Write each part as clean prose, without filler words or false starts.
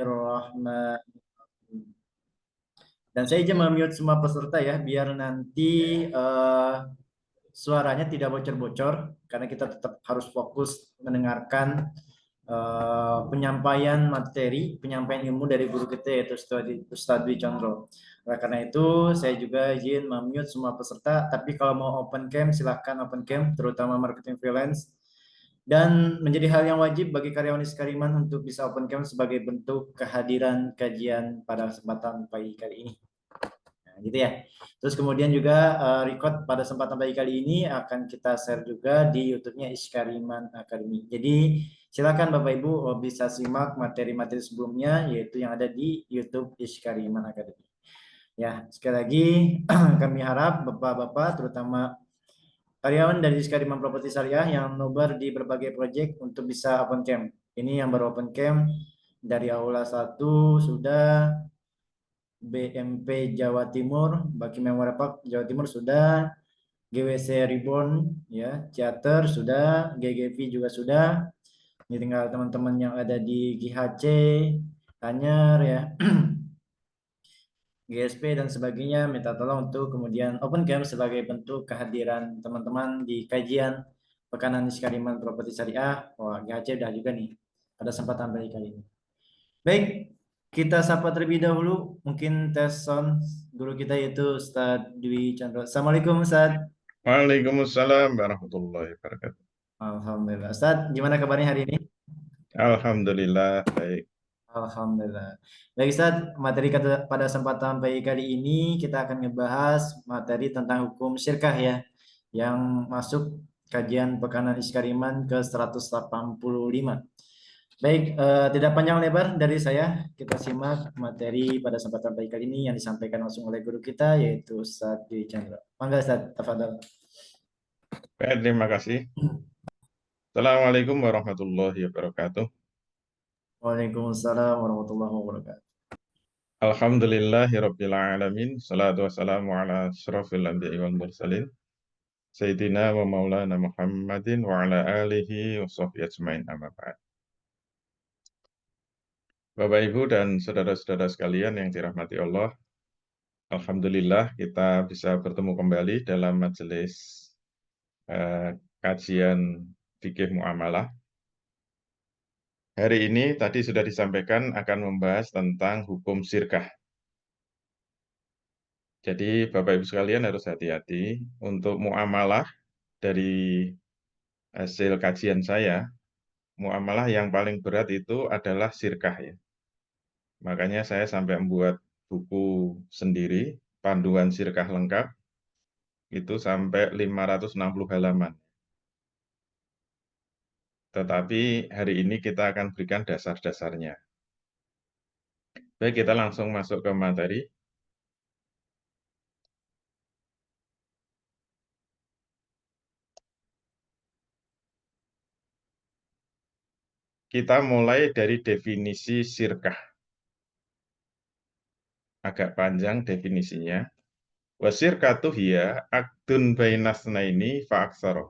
Bismillahirrahmanirrahim. Dan saya izin mute semua peserta ya, biar nanti suaranya tidak bocor-bocor, karena kita tetap harus fokus mendengarkan penyampaian materi, penyampaian ilmu dari guru kita yaitu Ustadz Dwi Condro. Oleh karena itu, saya juga izin mute semua peserta, tapi kalau mau open cam, silahkan open cam, terutama marketing freelance. Dan menjadi hal yang wajib bagi karyawan Iskariman untuk bisa open cam sebagai bentuk kehadiran kajian pada kesempatan pagi kali ini. Nah, gitu ya. Terus kemudian juga record pada kesempatan pagi kali ini akan kita share juga di YouTube-nya Iskariman Academy. Jadi silakan Bapak Ibu bisa simak materi-materi sebelumnya yaitu yang ada di YouTube Iskariman Academy. Ya, sekali lagi kami harap Bapak-bapak terutama karyawan dari Iskariman Properti Syariah yang nobar di berbagai proyek untuk bisa open camp. Ini yang baru open camp dari Aula 1 sudah, BMP Jawa Timur, Baki Memorial Park Jawa Timur sudah, GWC Reborn ya, Theater sudah, GGV juga sudah. Ini tinggal teman-teman yang ada di GHC, Anyer ya, GSP dan sebagainya minta tolong untuk kemudian open camp sebagai bentuk kehadiran teman-teman di kajian Pekanan Iskariman Properti Syariah. Wah, GHC udah juga nih pada kesempatan baik kali ini. Baik, kita sapa terlebih dahulu. Mungkin tes sound guru kita yaitu Ustadz Dwi Chandra. Assalamualaikum Ustadz. Waalaikumsalam warahmatullahi wabarakatuh. Alhamdulillah. Ustadz, gimana kabarnya hari ini? Alhamdulillah baik. Alhamdulillah. Baik Ustadz, materi pada kesempatan pagi kali ini kita akan ngebahas materi tentang hukum syirkah ya, yang masuk kajian Pekanan Iskariman ke 185. Baik, tidak panjang lebar dari saya, kita simak materi pada kesempatan pagi kali ini yang disampaikan langsung oleh guru kita yaitu Ustadz Dwi Chandra. Mangga Ustadz, tafadhol. Baik, terima kasih. Assalamualaikum warahmatullahi wabarakatuh. Waalaikumsalam warahmatullahi wabarakatuh. Alhamdulillahirabbil alamin. Salatu wassalamu ala asyrafil anbiya'i wal mursalin. Sayyidina wa maulana Muhammadin wa ala alihi wa sahbihi ajmain amma ba'd. Bapak Ibu dan saudara-saudara sekalian yang dirahmati Allah, alhamdulillah kita bisa bertemu kembali dalam majelis kajian fikih muamalah. Hari ini tadi sudah disampaikan akan membahas tentang hukum syirkah. Jadi Bapak Ibu sekalian harus hati-hati untuk muamalah dari hasil kajian saya, muamalah yang paling berat itu adalah syirkah ya. Makanya saya sampai membuat buku sendiri, panduan syirkah lengkap, itu sampai 560 halaman. Tetapi hari ini kita akan berikan dasar-dasarnya. Baik, kita langsung masuk ke materi. Kita mulai dari definisi syirkah. Agak panjang definisinya. Wasyirkatu hiya akdun bainasnaini fa'aksara.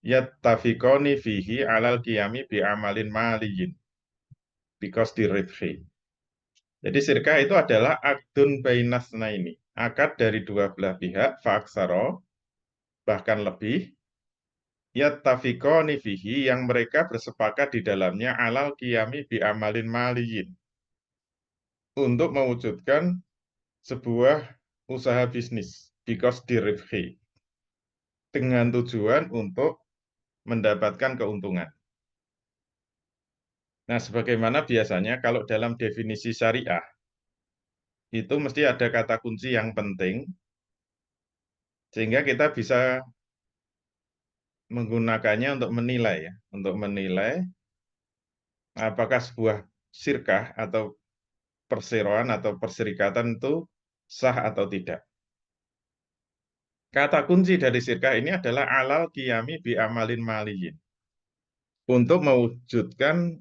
Yattafiqoni fihi alal qiyami bi'amalin maliyin. Because diribhi. Jadi syirkah itu adalah akdun bainasnaini. Akad dari dua belah pihak, fa'aksara, bahkan lebih. Yattafiqoni fihi yang mereka bersepakat di dalamnya alal qiyami bi'amalin maliyin. Untuk mewujudkan sebuah usaha bisnis, because diribhi. Dengan tujuan untuk mendapatkan keuntungan. Nah, sebagaimana biasanya kalau dalam definisi syariah, itu mesti ada kata kunci yang penting, sehingga kita bisa menggunakannya untuk menilai, ya, untuk menilai apakah sebuah syirkah atau perseroan atau perserikatan itu sah atau tidak. Kata kunci dari syirkah ini adalah alal qiyami bi amalin maliyin. Untuk mewujudkan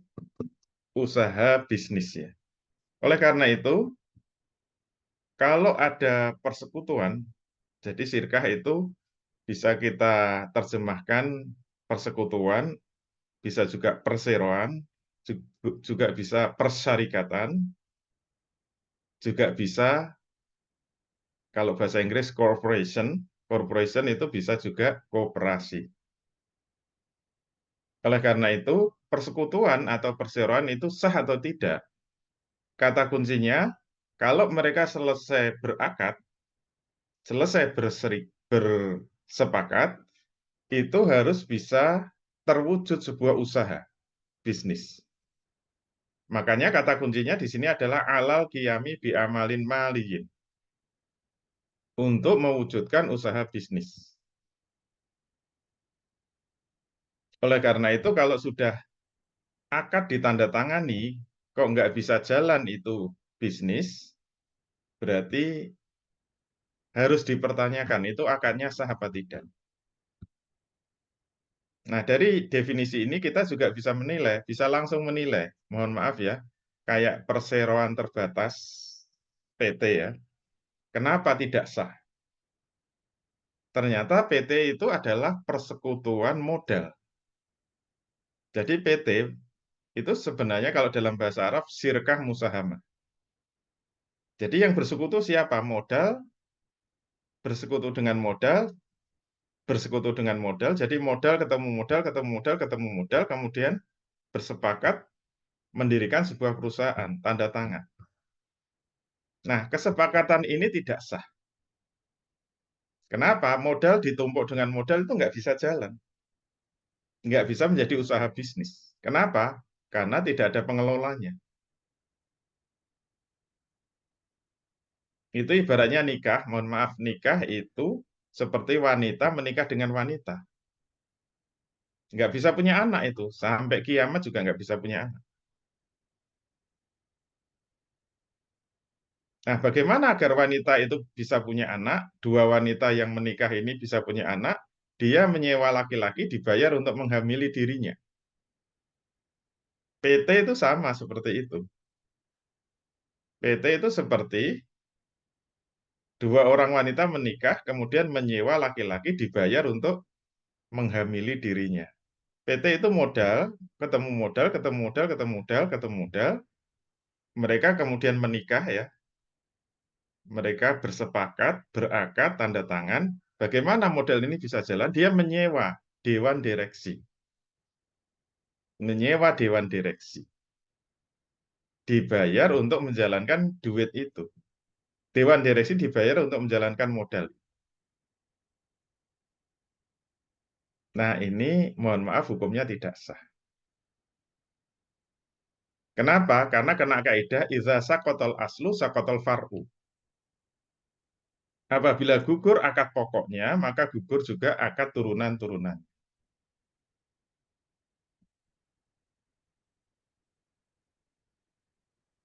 usaha bisnisnya. Oleh karena itu, kalau ada persekutuan, jadi syirkah itu bisa kita terjemahkan persekutuan, bisa juga perseroan, juga bisa persyarikatan, juga bisa kalau bahasa Inggris corporation itu bisa juga koperasi. Oleh karena itu, persekutuan atau perseroan itu sah atau tidak. Kata kuncinya, kalau mereka selesai berakad, selesai bersepakat, itu harus bisa terwujud sebuah usaha bisnis. Makanya kata kuncinya di sini adalah alal qiyami bi amalin maliyin. Untuk mewujudkan usaha bisnis. Oleh karena itu, kalau sudah akad ditandatangani, kok nggak bisa jalan itu bisnis, berarti harus dipertanyakan itu akadnya sah apa tidak. Nah, dari definisi ini kita juga bisa menilai, bisa langsung menilai. Mohon maaf ya, kayak perseroan terbatas PT ya. Kenapa tidak sah? Ternyata PT itu adalah persekutuan modal. Jadi PT itu sebenarnya kalau dalam bahasa Arab sirkah musahamah. Jadi yang bersekutu siapa? Modal, bersekutu dengan modal, bersekutu dengan modal. Jadi modal ketemu modal, ketemu modal, ketemu modal, kemudian bersepakat mendirikan sebuah perusahaan, tanda tangan. Nah, kesepakatan ini tidak sah. Kenapa? Modal ditumpuk dengan modal itu nggak bisa jalan. Nggak bisa menjadi usaha bisnis. Kenapa? Karena tidak ada pengelolanya. Itu ibaratnya nikah, mohon maaf, nikah itu seperti wanita menikah dengan wanita. Nggak bisa punya anak itu. Sampai kiamat juga nggak bisa punya anak. Nah, bagaimana agar wanita itu bisa punya anak? Dua wanita yang menikah ini bisa punya anak. Dia menyewa laki-laki dibayar untuk menghamili dirinya. PT itu sama seperti itu. PT itu seperti dua orang wanita menikah, kemudian menyewa laki-laki dibayar untuk menghamili dirinya. PT itu modal, ketemu modal, ketemu modal, ketemu modal, ketemu modal. Mereka kemudian menikah ya. Mereka bersepakat, berakad, tanda tangan. Bagaimana model ini bisa jalan? Dia menyewa dewan direksi. Menyewa dewan direksi. Dibayar untuk menjalankan duit itu. Dewan direksi dibayar untuk menjalankan modal. Nah, ini mohon maaf hukumnya tidak sah. Kenapa? Karena kena kaidah idza saqatal aslu saqatal far'u. Apabila gugur akad pokoknya, maka gugur juga akad turunan-turunan.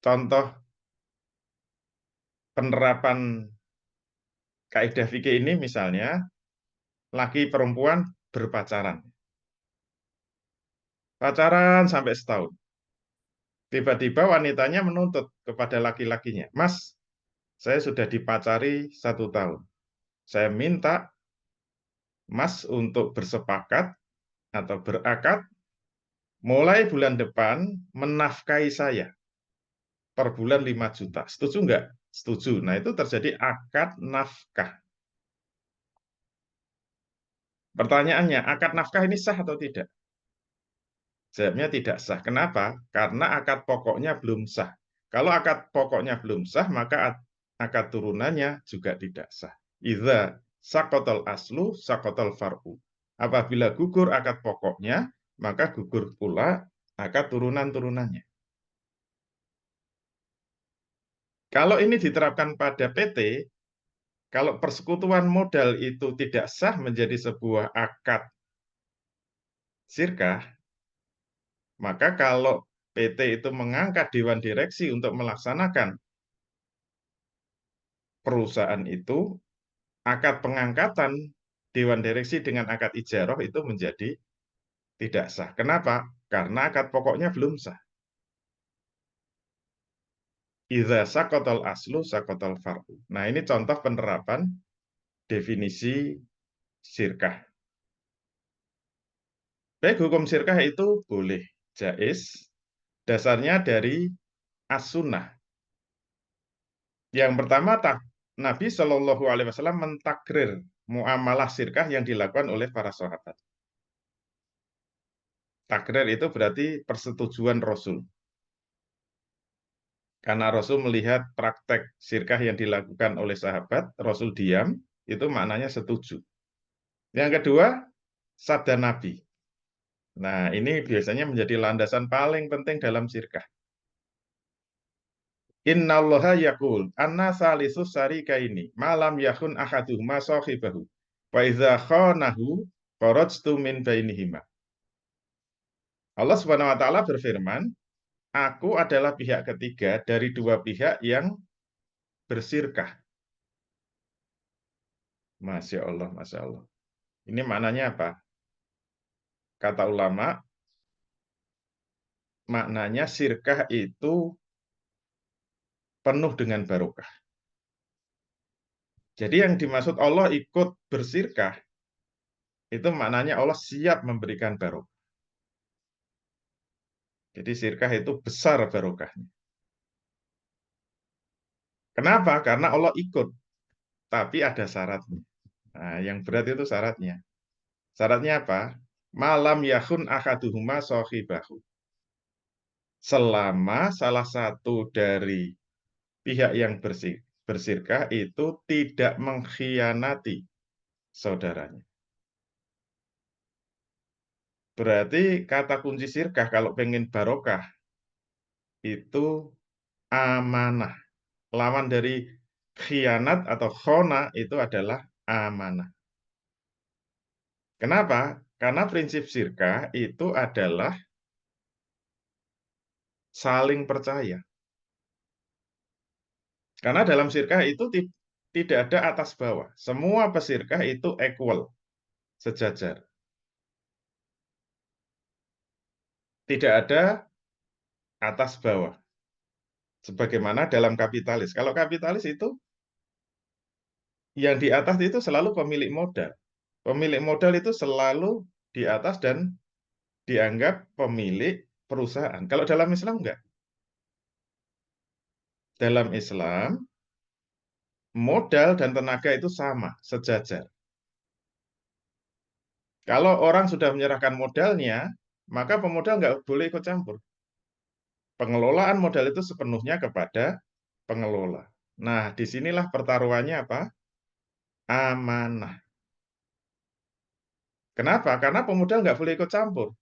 Contoh penerapan kaidah fikih ini misalnya, laki perempuan berpacaran. Pacaran sampai setahun. Tiba-tiba wanitanya menuntut kepada laki-lakinya, Mas, saya sudah dipacari 1 tahun. Saya minta Mas untuk bersepakat atau berakad, mulai bulan depan menafkahi saya per bulan 5 juta. Setuju enggak? Setuju. Nah, itu terjadi akad nafkah. Pertanyaannya, akad nafkah ini sah atau tidak? Jawabnya tidak sah. Kenapa? Karena akad pokoknya belum sah. Kalau akad pokoknya belum sah, maka akad turunannya juga tidak sah. Idza saqatal aslu saqatal far'u. Apabila gugur akad pokoknya, maka gugur pula akad turunan-turunannya. Kalau ini diterapkan pada PT, kalau persekutuan modal itu tidak sah menjadi sebuah akad sirkah, maka kalau PT itu mengangkat dewan direksi untuk melaksanakan perusahaan itu, akad pengangkatan dewan direksi dengan akad ijarah itu menjadi tidak sah. Kenapa? Karena akad pokoknya belum sah. Idza saqatal aslu saqatal far'u. Nah, ini contoh penerapan definisi sirkah. Baik, hukum sirkah itu boleh jais, dasarnya dari as-sunnah. Yang pertama, Nabi Shallallahu Alaihi Wasallam mentakrir muamalah sirkah yang dilakukan oleh para sahabat. Takrir itu berarti persetujuan Rasul. Karena Rasul melihat praktek sirkah yang dilakukan oleh sahabat, Rasul diam, itu maknanya setuju. Yang kedua, sabda Nabi. Nah, ini biasanya menjadi landasan paling penting dalam sirkah. Innallaha yaqul anna salisus syarikaini malam yakun ahaduhuma sahibahu wa idza khanahu kharajtu min bainihima. Allah Subhanahu wa taala berfirman, aku adalah pihak ketiga dari dua pihak yang bersirkah. Masya Allah, Masya Allah. Ini maknanya apa? Kata ulama, maknanya sirkah itu penuh dengan barokah. Jadi yang dimaksud Allah ikut bersirkah, itu maknanya Allah siap memberikan barokah. Jadi sirkah itu besar barokahnya. Kenapa? Karena Allah ikut, tapi ada syaratnya. Nah, yang berat itu syaratnya. Syaratnya apa? Malam yakun akaduhuma sohibahu. Selama salah satu dari pihak yang bersirkah itu tidak mengkhianati saudaranya. Berarti kata kunci sirkah kalau pengen barokah itu amanah. Lawan dari khianat atau khona itu adalah amanah. Kenapa? Karena prinsip sirkah itu adalah saling percaya. Karena dalam sirkah itu tidak ada atas bawah. Semua pesirkah itu equal, sejajar. Tidak ada atas bawah. Sebagaimana dalam kapitalis. Kalau kapitalis itu yang di atas itu selalu pemilik modal. Pemilik modal itu selalu di atas dan dianggap pemilik perusahaan. Kalau dalam Islam enggak. Dalam Islam, modal dan tenaga itu sama, sejajar. Kalau orang sudah menyerahkan modalnya, maka pemodal nggak boleh ikut campur. Pengelolaan modal itu sepenuhnya kepada pengelola. Nah, disinilah pertaruhannya apa? Amanah. Kenapa? Karena pemodal nggak boleh ikut campur.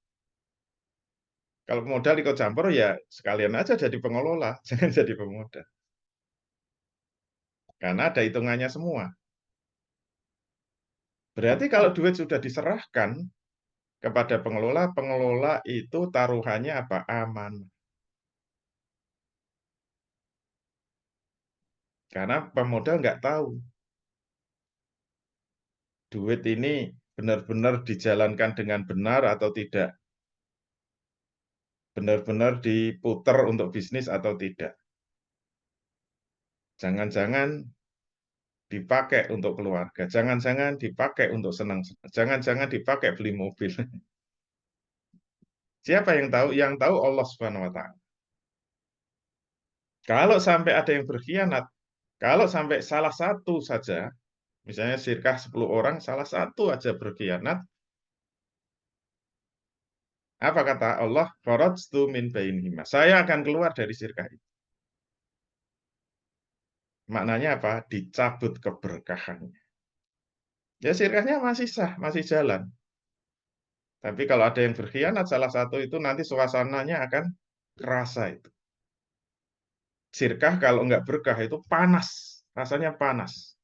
Kalau pemodal ikut campur, ya sekalian aja jadi pengelola, jangan jadi pemodal. Karena ada hitungannya semua. Berarti kalau duit sudah diserahkan kepada pengelola, pengelola itu taruhannya apa? Amanah. Karena pemodal nggak tahu duit ini benar-benar dijalankan dengan benar atau tidak. Benar-benar diputar untuk bisnis atau tidak. Jangan-jangan dipakai untuk keluarga. Jangan-jangan dipakai untuk senang-senang. Jangan-jangan dipakai beli mobil. Siapa yang tahu? Yang tahu Allah Subhanahu wa taala. Kalau sampai ada yang berkhianat, kalau sampai salah satu saja, misalnya sirkah 10 orang, salah satu aja berkhianat, apa kata Allah? Kharajtu min bainihima. Saya akan keluar dari sirkah itu. Maknanya apa? Dicabut keberkahannya. Ya sirkahnya masih sah, masih jalan. Tapi kalau ada yang berkhianat salah satu itu nanti suasananya akan kerasa itu. Sirkah kalau nggak berkah itu panas, rasanya panas.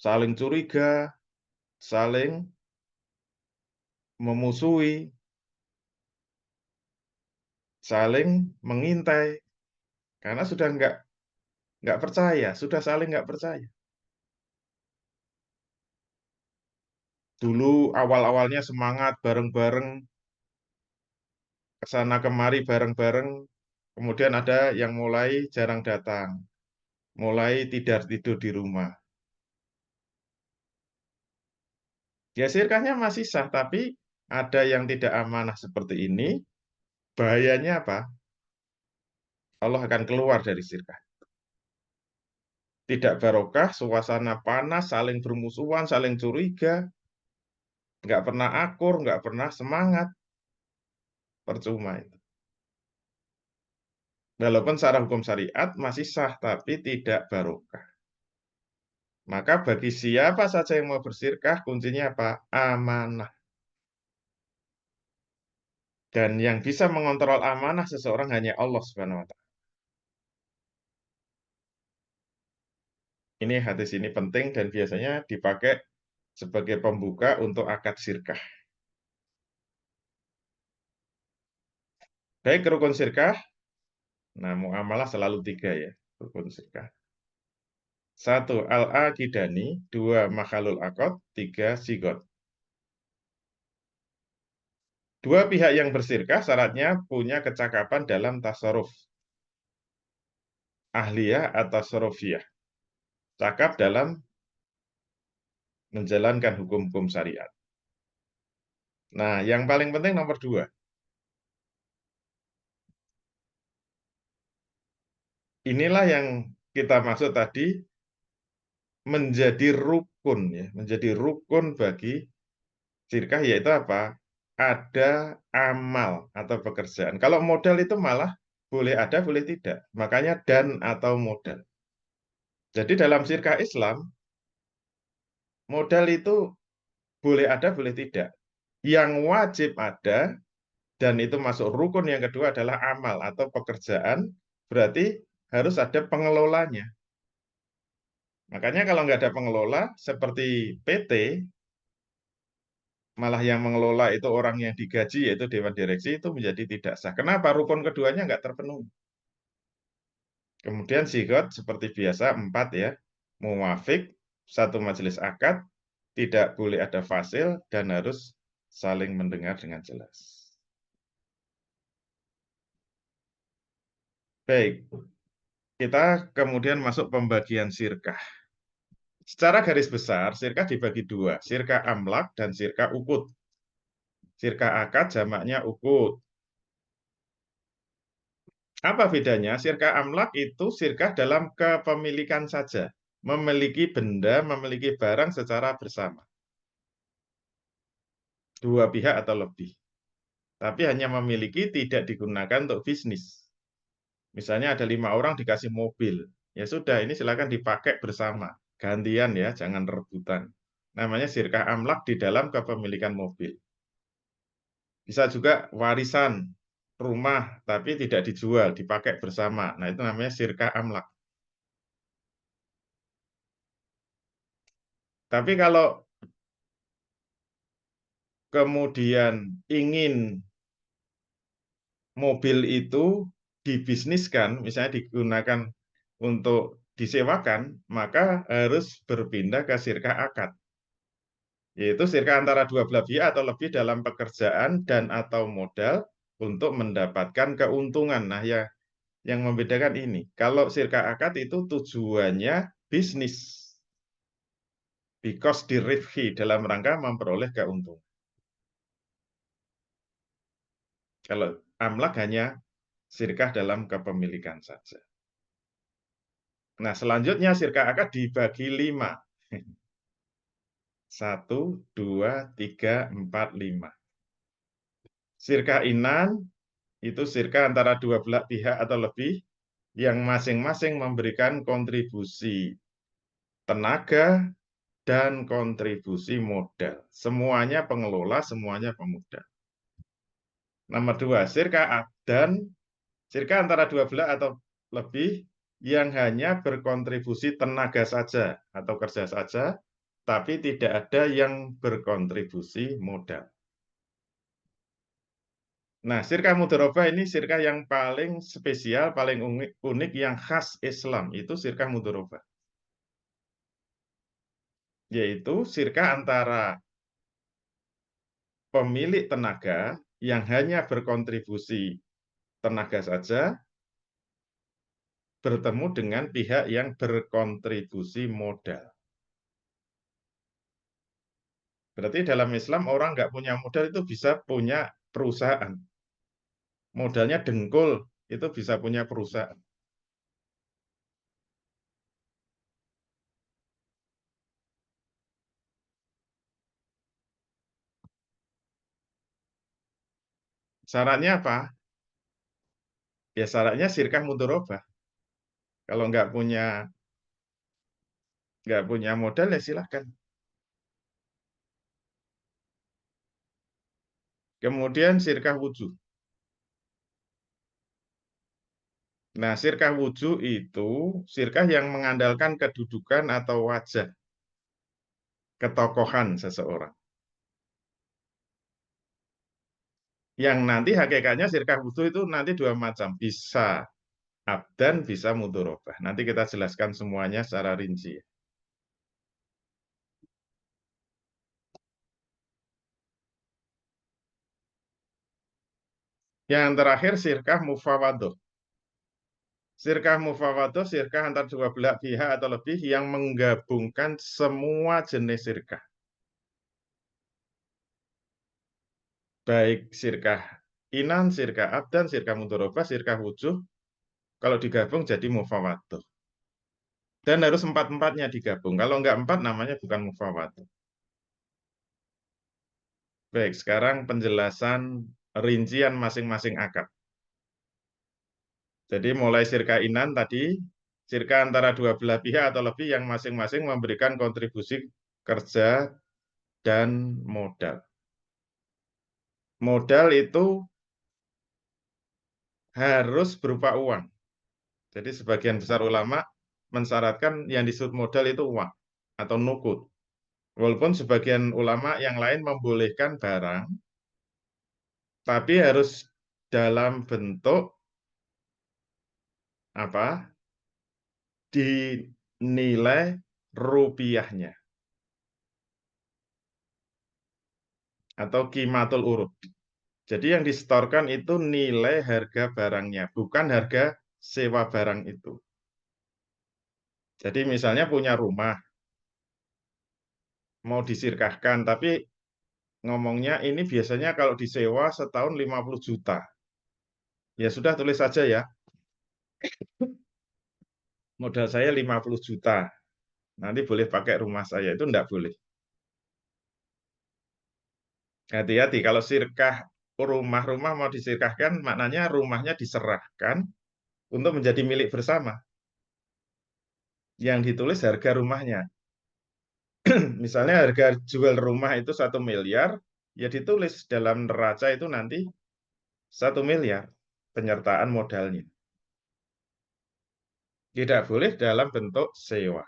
Saling curiga, saling memusuhi, saling mengintai, karena sudah nggak percaya, sudah saling nggak percaya. Dulu awal-awalnya semangat bareng-bareng, kesana kemari bareng-bareng, kemudian ada yang mulai jarang datang, mulai tidak tidur di rumah. Ya sirkahnya masih sah, tapi ada yang tidak amanah seperti ini, Bahayanya apa? Allah akan keluar dari sirkah. Tidak barokah, suasana panas, saling bermusuhan, saling curiga, nggak pernah akur, nggak pernah semangat, percuma itu. Walaupun secara hukum syariat masih sah, tapi tidak barokah. Maka bagi siapa saja yang mau bersirkah, kuncinya apa? Amanah. Dan yang bisa mengontrol amanah seseorang hanya Allah Subhanahu wa Ta'ala. Ini hadis ini penting dan biasanya dipakai sebagai pembuka untuk akad sirkah. Baik rukun sirkah, nah muamalah selalu 3 ya, rukun sirkah. 1. Al-aqidani, 2. Makhalul aqad, 3. sigot. Dua pihak yang bersirkah syaratnya punya kecakapan dalam tasarruf, ahliyah atau sorofiyah, cakap dalam menjalankan hukum-hukum syariat. Nah, yang paling penting nomor 2. Inilah yang kita maksud tadi menjadi rukun ya, menjadi rukun bagi sirkah, yaitu apa? Ada amal atau pekerjaan. Kalau modal itu malah boleh ada, boleh tidak. Makanya dan atau modal. Jadi dalam sirkah Islam, modal itu boleh ada, boleh tidak. Yang wajib ada, dan itu masuk rukun yang kedua adalah amal atau pekerjaan, berarti harus ada pengelolanya. Makanya kalau nggak ada pengelola, seperti PT, malah yang mengelola itu orang yang digaji, yaitu Dewan Direksi, itu menjadi tidak sah. Kenapa? Rukun keduanya nggak terpenuhi. Kemudian sigot seperti biasa 4 ya, muwafik, satu majelis akad, tidak boleh ada fasil, dan harus saling mendengar dengan jelas. Baik, kita kemudian masuk pembagian sirkah. Secara garis besar, sirkah dibagi 2, sirkah amlak dan sirkah ukut. Sirkah akad jamaknya ukut. Apa bedanya? Sirkah amlak itu sirkah dalam kepemilikan saja. Memiliki benda, memiliki barang secara bersama. Dua pihak atau lebih. Tapi hanya memiliki, tidak digunakan untuk bisnis. Misalnya ada 5 orang dikasih mobil. Ya sudah, ini silakan dipakai bersama. Gantian ya, jangan rebutan. Namanya sirkah amlak di dalam kepemilikan mobil. Bisa juga warisan rumah, tapi tidak dijual, dipakai bersama. Nah, itu namanya sirkah amlak. Tapi kalau kemudian ingin mobil itu dibisniskan, misalnya digunakan untuk disewakan, maka harus berpindah ke sirkah akad. Yaitu sirkah antara dua belah pihak atau lebih dalam pekerjaan dan atau modal untuk mendapatkan keuntungan. Nah, ya yang membedakan ini. Kalau sirkah akad itu tujuannya bisnis. Because dirifhi dalam rangka memperoleh keuntungan. Kalau amlak hanya sirkah dalam kepemilikan saja. Nah, selanjutnya sirkah akad dibagi 5. 1, 2, 3, 4, 5. Sirkah inan itu sirkah antara dua belah pihak atau lebih yang masing-masing memberikan kontribusi tenaga dan kontribusi modal. Semuanya pengelola, semuanya pemodal. Nomor 2, sirkah dan sirkah antara dua belah atau lebih yang hanya berkontribusi tenaga saja atau kerja saja, tapi tidak ada yang berkontribusi modal. Nah, sirkah mudharabah ini sirkah yang paling spesial, paling unik, yang khas Islam, itu sirkah mudharabah. Yaitu sirkah antara pemilik tenaga yang hanya berkontribusi tenaga saja, bertemu dengan pihak yang berkontribusi modal. Berarti dalam Islam orang nggak punya modal itu bisa punya perusahaan. modalnya dengkul, itu bisa punya perusahaan. Syaratnya apa? Ya syaratnya sirkah mudorobah. Kalau nggak punya modal ya silahkan. Kemudian sirkah wujud. Nah, sirkah wujud itu sirkah yang mengandalkan kedudukan atau wajah ketokohan seseorang. Yang nanti hakikatnya sirkah wujud itu nanti dua macam, bisa abdan, bisa mudorobah. Nanti kita jelaskan semuanya secara rinci. Yang terakhir sirkah mufawadoh. Sirkah mufawadoh, sirkah antar dua belah pihak atau lebih yang menggabungkan semua jenis sirkah. Baik sirkah inan, sirkah abdan, sirkah mudorobah, sirkah wujuh, kalau digabung jadi mufawadoh. Dan harus empat-empatnya digabung. Kalau enggak empat namanya bukan mufawadoh. Baik, sekarang penjelasan rincian masing-masing akad. Jadi mulai sirkah inan tadi, sirkah antara dua belah pihak atau lebih yang masing-masing memberikan kontribusi kerja dan modal. Modal itu harus berupa uang. Jadi sebagian besar ulama mensyaratkan yang disebut modal itu uang atau nukud. Walaupun sebagian ulama yang lain membolehkan barang, tapi harus dalam bentuk apa? Dinilai rupiahnya atau kimatul urut. Jadi yang disetorkan itu nilai harga barangnya, bukan harga sewa barang itu. Jadi misalnya punya rumah, mau disirkahkan, tapi ngomongnya ini biasanya kalau disewa setahun 50 juta. Ya sudah tulis saja ya, modal saya 50 juta. Nanti boleh pakai rumah saya, itu enggak boleh. Hati-hati, kalau sirkah rumah-rumah mau disirkahkan, maknanya rumahnya diserahkan untuk menjadi milik bersama. Yang ditulis harga rumahnya. Misalnya harga jual rumah itu 1 miliar, ya ditulis dalam neraca itu nanti 1 miliar penyertaan modalnya. Tidak boleh dalam bentuk sewa.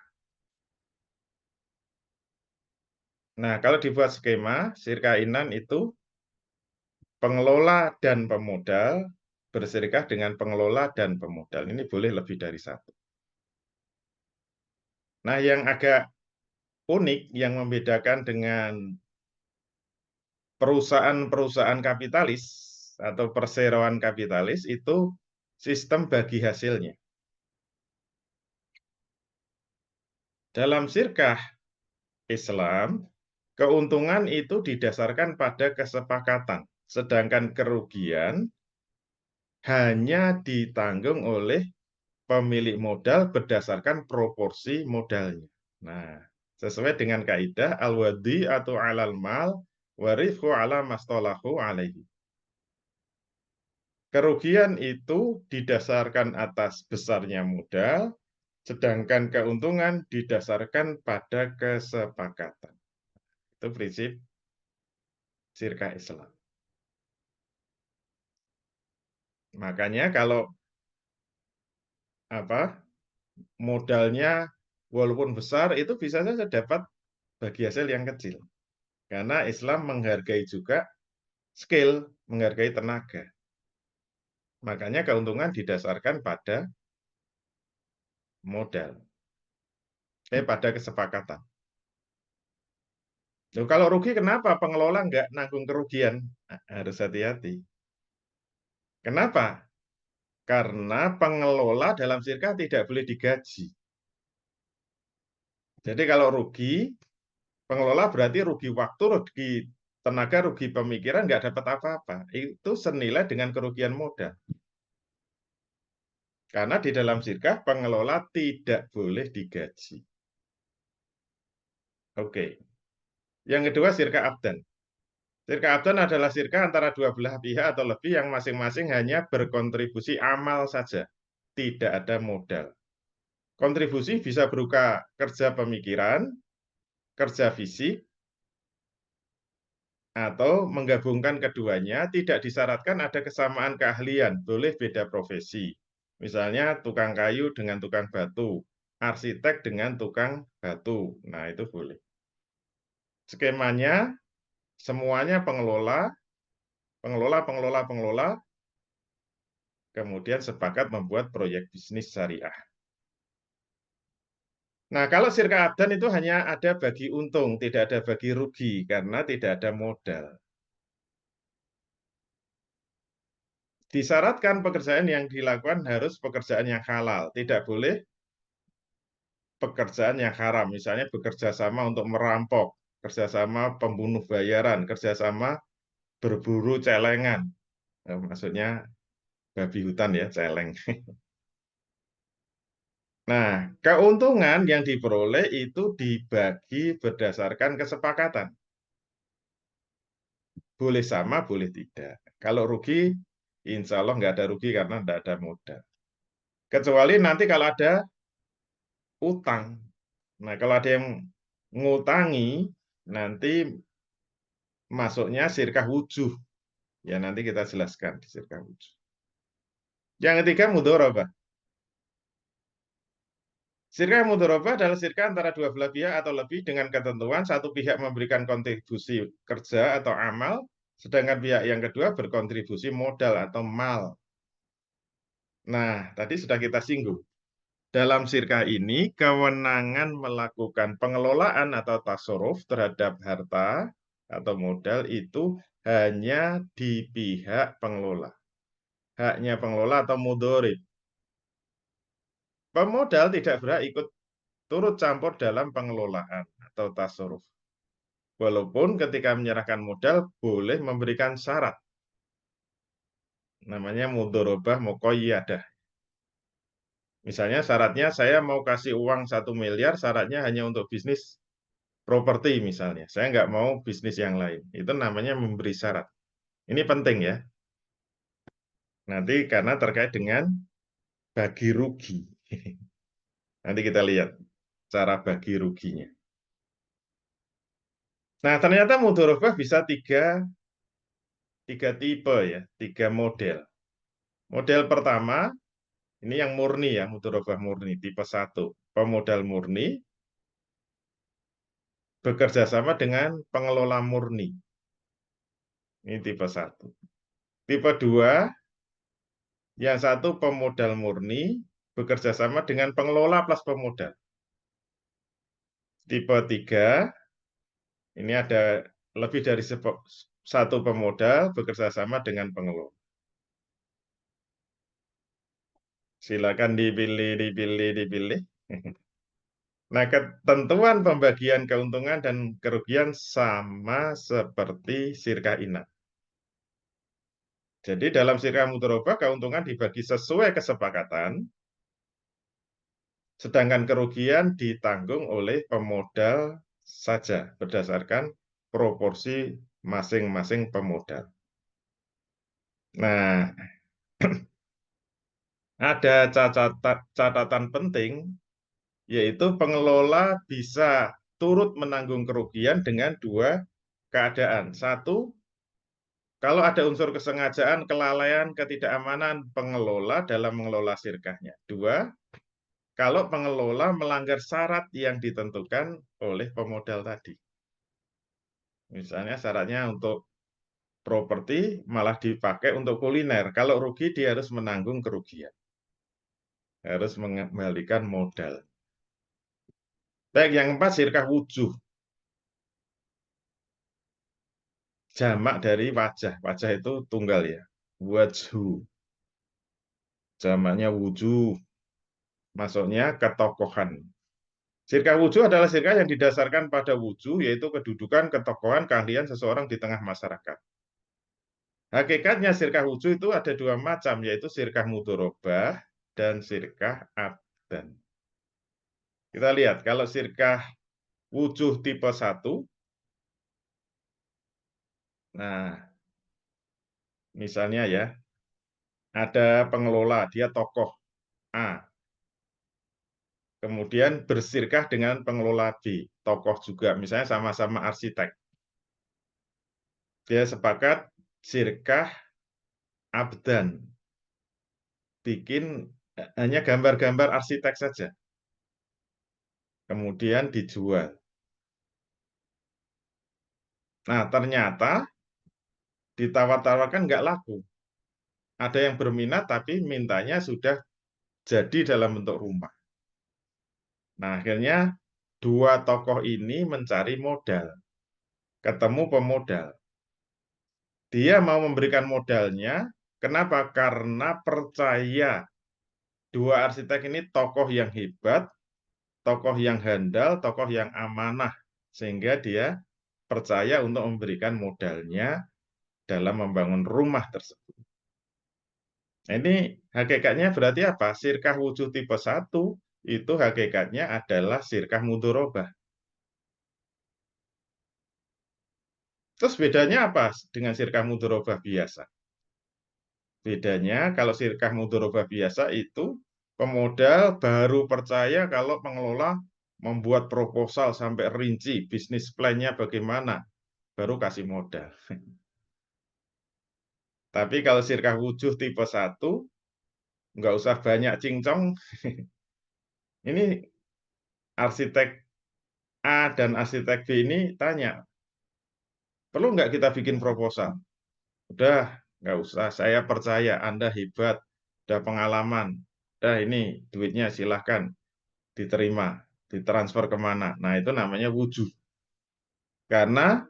Nah, kalau dibuat skema, sirkah inan itu pengelola dan pemodal bersirkah dengan pengelola dan pemodal. Ini boleh lebih dari satu. Nah, yang agak unik yang membedakan dengan perusahaan-perusahaan kapitalis atau perseroan kapitalis itu sistem bagi hasilnya. Dalam sirkah Islam, keuntungan itu didasarkan pada kesepakatan, sedangkan kerugian hanya ditanggung oleh pemilik modal berdasarkan proporsi modalnya. Nah, sesuai dengan kaidah al-wadi atau alal mal warifhu ala mastolahu alaihi. Kerugian itu didasarkan atas besarnya modal, sedangkan keuntungan didasarkan pada kesepakatan. Itu prinsip sirkah Islam. Makanya kalau modalnya walaupun besar itu bisa saja dapat bagi hasil yang kecil. Karena Islam menghargai juga skill, menghargai tenaga. Makanya keuntungan didasarkan pada modal, pada kesepakatan. Loh, kalau rugi kenapa pengelola nggak nanggung kerugian? Nah, harus hati-hati. Kenapa? Karena pengelola dalam sirkah tidak boleh digaji. Jadi kalau rugi, pengelola berarti rugi waktu, rugi tenaga rugi pemikiran nggak dapat apa-apa. Itu senilai dengan kerugian modal. Karena di dalam sirkah pengelola tidak boleh digaji. Oke. Yang kedua sirkah abdan. Sirkah abdan adalah sirkah antara dua belah pihak atau lebih yang masing-masing hanya berkontribusi amal saja. Tidak ada modal. Kontribusi bisa berupa kerja pemikiran, kerja fisik, atau menggabungkan keduanya, tidak disyaratkan ada kesamaan keahlian, boleh beda profesi. Misalnya tukang kayu dengan tukang batu, arsitek dengan tukang batu. Nah, itu boleh. Skemanya semuanya pengelola, pengelola, pengelola, pengelola, kemudian sepakat membuat proyek bisnis syariah. Nah, kalau sirkah abdan itu hanya ada bagi untung, tidak ada bagi rugi, karena tidak ada modal. Disyaratkan pekerjaan yang dilakukan harus pekerjaan yang halal, tidak boleh pekerjaan yang haram, misalnya bekerja sama untuk merampok, kerjasama pembunuh bayaran, kerjasama berburu celengan. Maksudnya babi hutan ya, celeng. Nah, keuntungan yang diperoleh itu dibagi berdasarkan kesepakatan. Boleh sama, boleh tidak. Kalau rugi, insya Allah nggak ada rugi karena nggak ada modal. Kecuali nanti kalau ada utang. Nah, kalau ada yang ngutangi, nanti masuknya sirkah wujuh. Ya, nanti kita jelaskan di sirkah wujuh. Yang ketiga, mudharabah. Sirkah mudharabah adalah sirkah antara dua belah pihak atau lebih dengan ketentuan satu pihak memberikan kontribusi kerja atau amal, sedangkan pihak yang kedua berkontribusi modal atau mal. Nah, tadi sudah kita singgung. Dalam sirkah ini, kewenangan melakukan pengelolaan atau tasarruf terhadap harta atau modal itu hanya di pihak pengelola. Haknya pengelola atau mudharib. Pemodal tidak berhak ikut turut campur dalam pengelolaan atau tasarruf. Walaupun ketika menyerahkan modal boleh memberikan syarat. Namanya mudharabah muqayyadah. Misalnya syaratnya saya mau kasih uang 1 miliar, syaratnya hanya untuk bisnis properti misalnya. Saya nggak mau bisnis yang lain. Itu namanya memberi syarat. Ini penting ya. Nanti karena terkait dengan bagi rugi. Nanti kita lihat cara bagi ruginya. Nah, ternyata mudharabah bisa tiga tipe ya, tiga model. Model pertama, ini yang murni ya, mudharabah murni, tipe 1. Pemodal murni, bekerja sama dengan pengelola murni. Ini tipe 1. Tipe 2, yang satu pemodal murni, bekerja sama dengan pengelola plus pemodal. Tipe 3, ini ada lebih dari satu pemodal, bekerja sama dengan pengelola. Silakan dipilih, dipilih, dipilih. Nah, ketentuan pembagian keuntungan dan kerugian sama seperti sirkah inat. Jadi dalam sirkah mudharabah keuntungan dibagi sesuai kesepakatan, sedangkan kerugian ditanggung oleh pemodal saja berdasarkan proporsi masing-masing pemodal. Nah, ada catatan penting, yaitu pengelola bisa turut menanggung kerugian dengan dua keadaan. Satu, kalau ada unsur kesengajaan, kelalaian, ketidakamanan pengelola dalam mengelola sirkahnya. Dua, kalau pengelola melanggar syarat yang ditentukan oleh pemodal tadi. Misalnya syaratnya untuk properti malah dipakai untuk kuliner. Kalau rugi dia harus menanggung kerugian. Harus mengembalikan modal. Baik, yang keempat sirkah wujuh. Jamak dari wajah. Wajah itu tunggal ya. Wajhu. Jamaknya wujuh. Maksudnya ketokohan. Sirkah wujuh adalah sirkah yang didasarkan pada wujuh, yaitu kedudukan, ketokohan, keahlian seseorang di tengah masyarakat. Hakikatnya sirkah wujuh itu ada dua macam, yaitu sirkah mudorobah dan sirkah abdan. Kita lihat, kalau sirkah wujuh tipe 1, nah misalnya ya, ada pengelola, dia tokoh A, kemudian bersirkah dengan pengelola B, tokoh juga, misalnya sama-sama arsitek. Dia sepakat sirkah abdan, bikin hanya gambar-gambar arsitek saja, kemudian dijual. Nah, ternyata ditawar-tawarkan nggak laku. Ada yang berminat, tapi mintanya sudah jadi dalam bentuk rumah. Nah, akhirnya dua tokoh ini mencari modal, ketemu pemodal. Dia mau memberikan modalnya, kenapa? Karena percaya dua arsitek ini tokoh yang hebat, tokoh yang handal, tokoh yang amanah, sehingga dia percaya untuk memberikan modalnya dalam membangun rumah tersebut. Nah, ini hakikatnya berarti apa? Sirkah wujud tipe 1 itu hakikatnya adalah sirkah mudorobah. Terus bedanya apa dengan sirkah mudorobah biasa? Bedanya kalau sirkah mudorobah biasa itu pemodal baru percaya kalau pengelola membuat proposal sampai rinci, bisnis plan-nya bagaimana, baru kasih modal. Tapi kalau sirkah wujuh tipe 1, nggak usah banyak cincong. Ini arsitek A dan arsitek B ini tanya, perlu nggak kita bikin proposal? Udah, nggak usah. Saya percaya Anda hebat, udah pengalaman. Udah ini duitnya silahkan diterima, ditransfer kemana. Nah, itu namanya wujud. Karena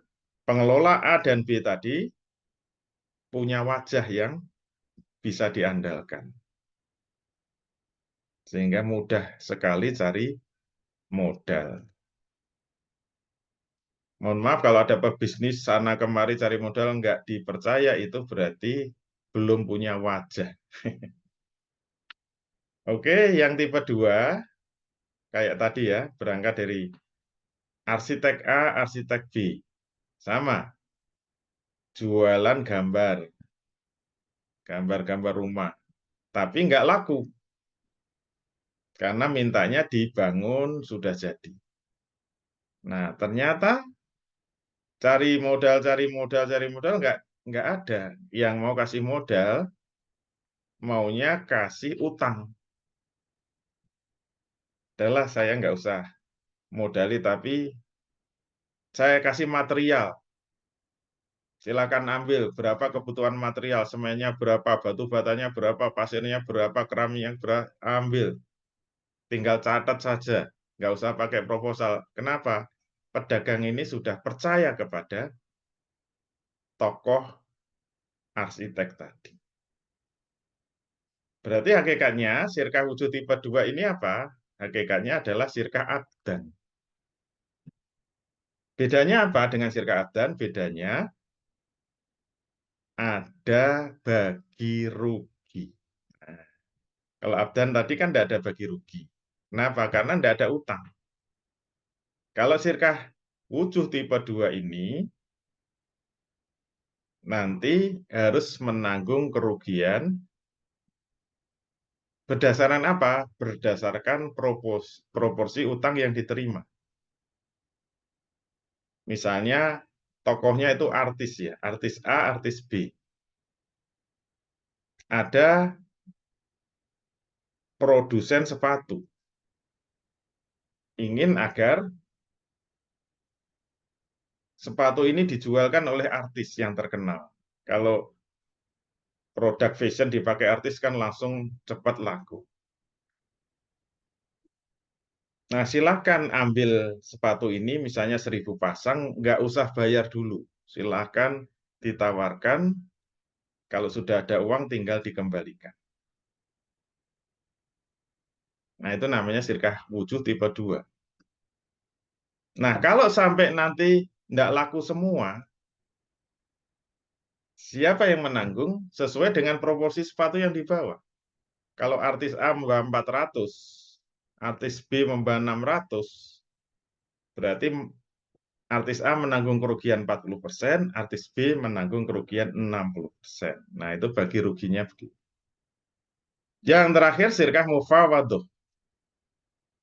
pengelola A dan B tadi punya wajah yang bisa diandalkan. Sehingga mudah sekali cari modal. Mohon maaf kalau ada pebisnis sana kemari cari modal nggak dipercaya, itu berarti belum punya wajah. Oke, yang tipe 2, kayak tadi ya, berangkat dari arsitek A, arsitek B. Sama, jualan gambar, gambar-gambar rumah. Tapi nggak laku, karena mintanya dibangun sudah jadi. Nah, ternyata cari modal nggak ada. Yang mau kasih modal, maunya kasih utang. Adalah saya nggak usah modali, tapi saya kasih material. Silakan ambil berapa kebutuhan material, semennya berapa, batu batanya berapa, pasirnya berapa, keramiknya berapa, ambil. Tinggal catat saja, nggak usah pakai proposal. Kenapa? Pedagang ini sudah percaya kepada tokoh arsitek tadi. Berarti hakikatnya sirkah wujud tipe 2 ini apa? Hakikatnya adalah sirkah abdan. Bedanya apa dengan sirkah abdan? Bedanya ada bagi rugi. Nah, kalau abdan tadi kan tidak ada bagi rugi. Kenapa? Karena tidak ada utang. Kalau sirkah wujud tipe 2 ini, nanti harus menanggung kerugian berdasarkan apa? Berdasarkan proporsi utang yang diterima. Misalnya tokohnya itu artis ya, artis A, artis B. Ada produsen sepatu, ingin agar sepatu ini dijualkan oleh artis yang terkenal. Kalau produk fashion dipakai artis kan langsung cepat laku. Nah, silakan ambil sepatu ini, misalnya 1.000 pasang, nggak usah bayar dulu. Silakan ditawarkan, kalau sudah ada uang tinggal dikembalikan. Nah, itu namanya sirkah wujud tipe 2. Nah, kalau sampai nanti tidak laku semua, siapa yang menanggung? Sesuai dengan proporsi sepatu yang dibawa. Kalau artis A membawa 400, artis B membawa 600, berarti artis A menanggung kerugian 40%, artis B menanggung kerugian 60%. Nah, itu bagi ruginya begitu. Yang terakhir, sirkah mufawadoh.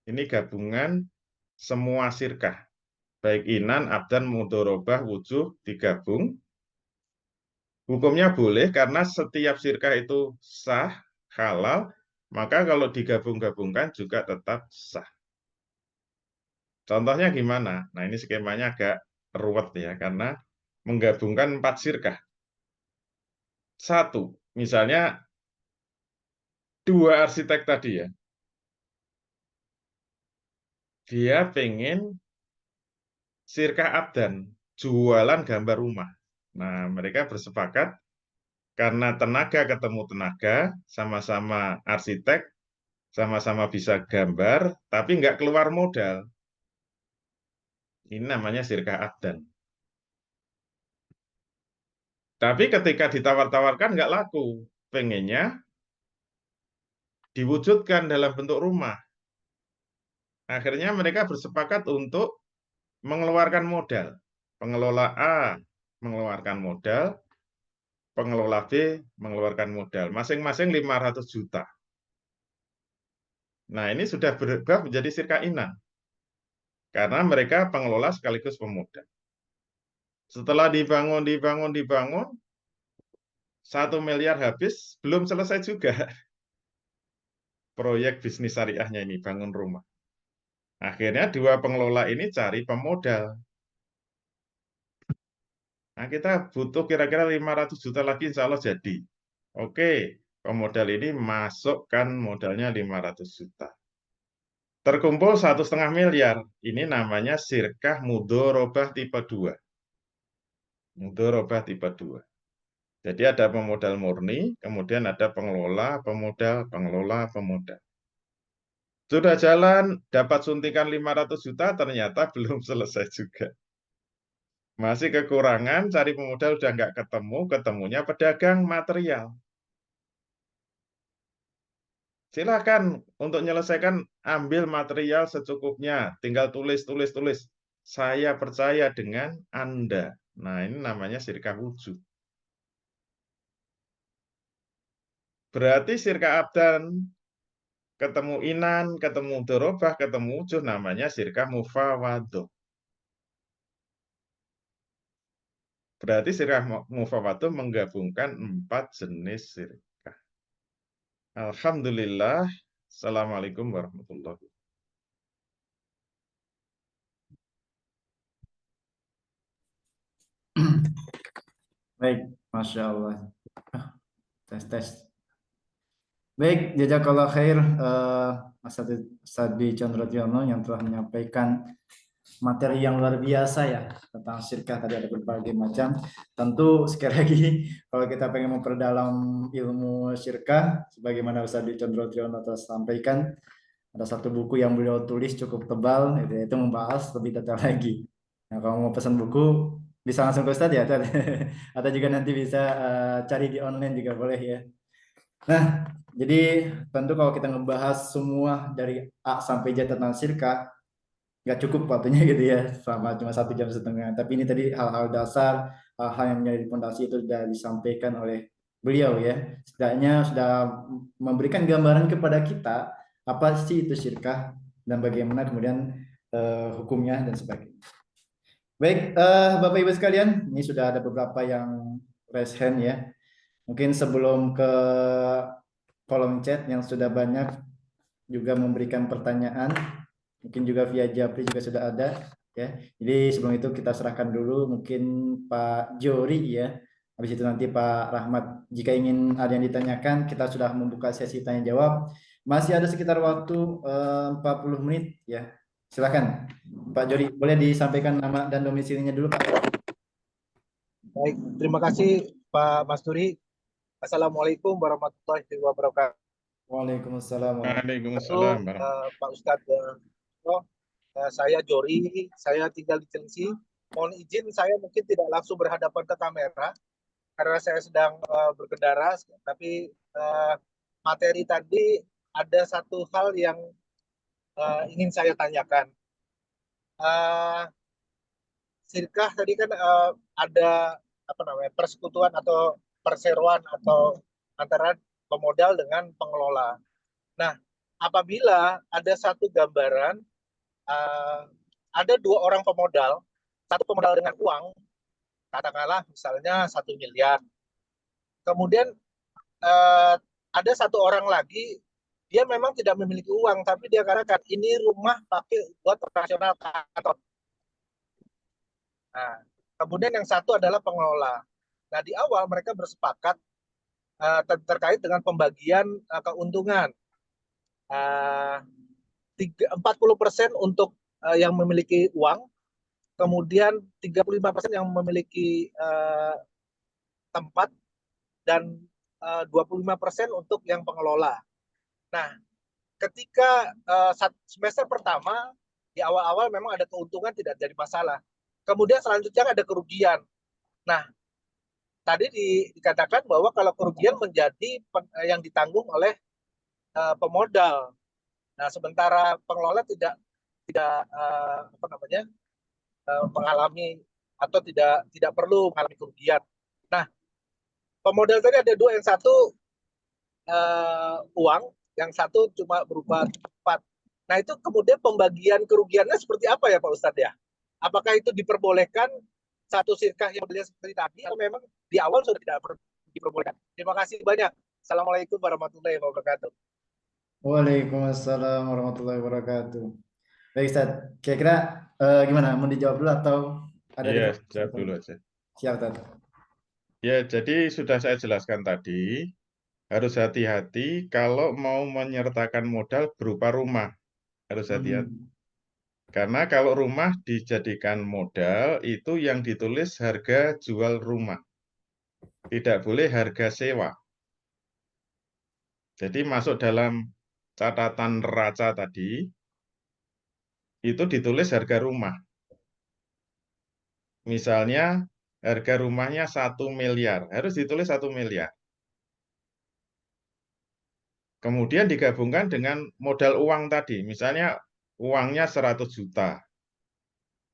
Ini gabungan semua sirkah. Baik inan, abdan, mudorobah, wujuh, digabung. Hukumnya boleh karena setiap sirkah itu sah, halal, maka kalau digabung-gabungkan juga tetap sah. Contohnya gimana? Nah, ini skemanya agak ruwet ya, karena menggabungkan 4 sirkah. Satu, misalnya 2 arsitek tadi ya, dia pengen sirkah abdan, jualan gambar rumah. Nah, mereka bersepakat karena tenaga ketemu tenaga, sama-sama arsitek, sama-sama bisa gambar, tapi nggak keluar modal. Ini namanya sirkah abdan. Tapi ketika ditawar-tawarkan nggak laku. Pengennya diwujudkan dalam bentuk rumah. Akhirnya mereka bersepakat untuk mengeluarkan modal. Pengelola A mengeluarkan modal, pengelola B mengeluarkan modal. Masing-masing 500 juta. Nah, ini sudah berubah menjadi sirkah inan. Karena mereka pengelola sekaligus pemodal. Setelah dibangun, 1 miliar habis, belum selesai juga proyek bisnis syariahnya ini, bangun rumah. Akhirnya 2 pengelola ini cari pemodal. Nah, kita butuh kira-kira 500 juta lagi, insya Allah jadi. Oke, pemodal ini masukkan modalnya 500 juta. Terkumpul 1,5 miliar. Ini namanya sirkah mudorobah tipe 2. Mudorobah tipe 2. Jadi ada pemodal murni, kemudian ada pengelola, pemodal, pengelola, pemodal. Sudah jalan, dapat suntikan 500 juta, ternyata belum selesai juga. Masih kekurangan, cari pemodal udah nggak ketemu, ketemunya pedagang material. Silakan untuk menyelesaikan, ambil material secukupnya, tinggal tulis. Saya percaya dengan Anda. Nah, ini namanya sirkah wujud. Berarti sirkah abdan, ketemu inan, ketemu dorobah, ketemu wujud, namanya sirkah mufawadoh. Berarti sirkah mufawadoh menggabungkan 4 jenis sirkah. Alhamdulillah. Assalamualaikum warahmatullahi wabarakatuh. Baik, Masya Allah. Tes. Baik, jazakallah khair Mas Dwi Condrotiono yang telah menyampaikan materi yang luar biasa ya tentang syirkah, tadi ada berbagai macam. Tentu sekali lagi kalau kita pengen memperdalam ilmu syirkah sebagaimana Ustaz Dwi Condrotiono telah sampaikan, ada satu buku yang beliau tulis cukup tebal, itu membahas lebih detail lagi. Nah, kalau mau pesan buku bisa langsung ke Ustaz ya, Ustaz. Atau juga nanti bisa cari di online juga boleh ya. Nah, jadi tentu kalau kita ngebahas semua dari A sampai Z tentang syirkah, nggak cukup waktunya gitu ya, selama cuma 1,5 jam. Tapi ini tadi hal-hal dasar, hal-hal yang menjadi fondasi itu sudah disampaikan oleh beliau ya. Setidaknya sudah memberikan gambaran kepada kita apa sih itu syirkah dan bagaimana kemudian hukumnya dan sebagainya. Baik, Bapak Ibu sekalian, ini sudah ada beberapa yang raise hand ya. Mungkin sebelum ke kolom chat yang sudah banyak juga memberikan pertanyaan, mungkin juga via Japri juga sudah ada ya. Jadi sebelum itu kita serahkan dulu mungkin Pak Jori ya. Habis itu nanti Pak Rahmat. Jika ingin ada yang ditanyakan, kita sudah membuka sesi tanya jawab. Masih ada sekitar waktu 40 menit ya. Silakan Pak Jori, boleh disampaikan nama dan domisilinya dulu Pak. Baik, terima kasih Pak Masturi. Assalamualaikum warahmatullahi wabarakatuh. Waalaikumsalam warahmatullahi Waalaikumsalam. Pak Ustadz. Saya Jori, saya tinggal di Cilengsi. Mohon izin saya mungkin tidak langsung berhadapan ke kamera karena saya sedang berkendara, tapi materi tadi ada satu hal yang ingin saya tanyakan. Sirkah tadi kan ada apa namanya persekutuan atau perseroan atau antara pemodal dengan pengelola. Nah, apabila ada satu gambaran ada dua orang pemodal, satu pemodal dengan uang, katakanlah misalnya 1 miliar. Kemudian uh, ada satu orang lagi, dia memang tidak memiliki uang, tapi dia katakan ini rumah pakai buat operasional kantor. Nah, kemudian yang satu adalah pengelola. Nah, di awal mereka bersepakat terkait dengan pembagian keuntungan. 40% untuk yang memiliki uang, kemudian 35% yang memiliki tempat, dan 25% untuk yang pengelola. Nah, ketika semester pertama, di awal-awal memang ada keuntungan, tidak jadi masalah. Kemudian selanjutnya ada kerugian. Nah, tadi dikatakan bahwa kalau kerugian menjadi yang ditanggung oleh pemodal. Nah, sementara pengelola tidak apa namanya mengalami atau tidak perlu mengalami kerugian. Nah, pemodal tadi ada dua, yang satu uang, yang satu cuma berupa tempat. Nah, itu kemudian pembagian kerugiannya seperti apa ya Pak Ustadz ya? Apakah itu diperbolehkan satu sirkah yang beliau seperti tadi, atau memang di awal sudah tidak diperbolehkan? Terima kasih banyak. Assalamualaikum warahmatullahi wabarakatuh. Waalaikumsalam warahmatullahi wabarakatuh. Baik, Ustaz. Kira-kira gimana? Mau dijawab dulu atau ada Iya, di jawab dulu aja. Siap, Ustaz. Ya, jadi sudah saya jelaskan tadi, harus hati-hati kalau mau menyertakan modal berupa rumah. Harus hati-hati. Karena kalau rumah dijadikan modal, itu yang ditulis harga jual rumah. Tidak boleh harga sewa. Jadi masuk dalam catatan neraca tadi, itu ditulis harga rumah. Misalnya harga rumahnya 1 miliar, harus ditulis 1 miliar. Kemudian digabungkan dengan modal uang tadi, misalnya uangnya 100 juta.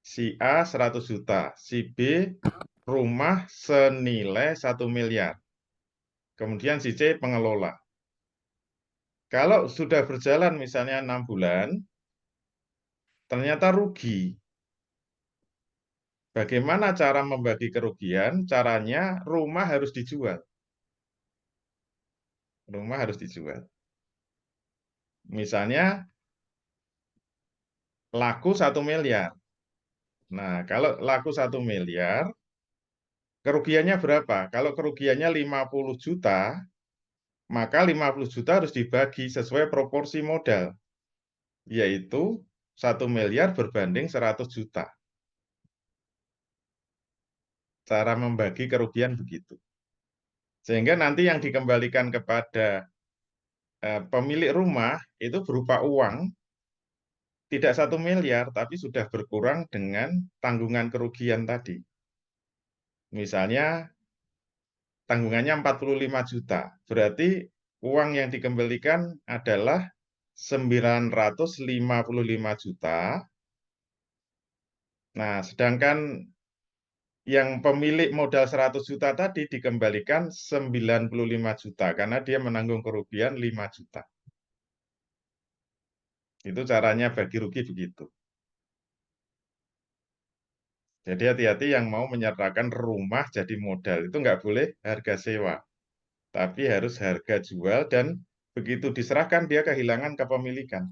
Si A 100 juta, si B rumah senilai 1 miliar. Kemudian si C pengelola. Kalau sudah berjalan misalnya 6 bulan, ternyata rugi. Bagaimana cara membagi kerugian? Caranya rumah harus dijual. Rumah harus dijual. Misalnya laku 1 miliar. Nah, kalau laku 1 miliar, kerugiannya berapa? Kalau kerugiannya 50 juta, maka 50 juta harus dibagi sesuai proporsi modal, yaitu 1 miliar berbanding 100 juta. Cara membagi kerugian begitu. Sehingga nanti yang dikembalikan kepada pemilik rumah itu berupa uang, tidak 1 miliar, tapi sudah berkurang dengan tanggungan kerugian tadi. Misalnya tanggungannya 45 juta, berarti uang yang dikembalikan adalah 955 juta. Nah, sedangkan yang pemilik modal 100 juta tadi dikembalikan 95 juta karena dia menanggung kerugian 5 juta. Itu caranya bagi rugi begitu. Jadi hati-hati yang mau menyertakan rumah jadi modal. Itu nggak boleh harga sewa. Tapi harus harga jual, dan begitu diserahkan dia kehilangan kepemilikan.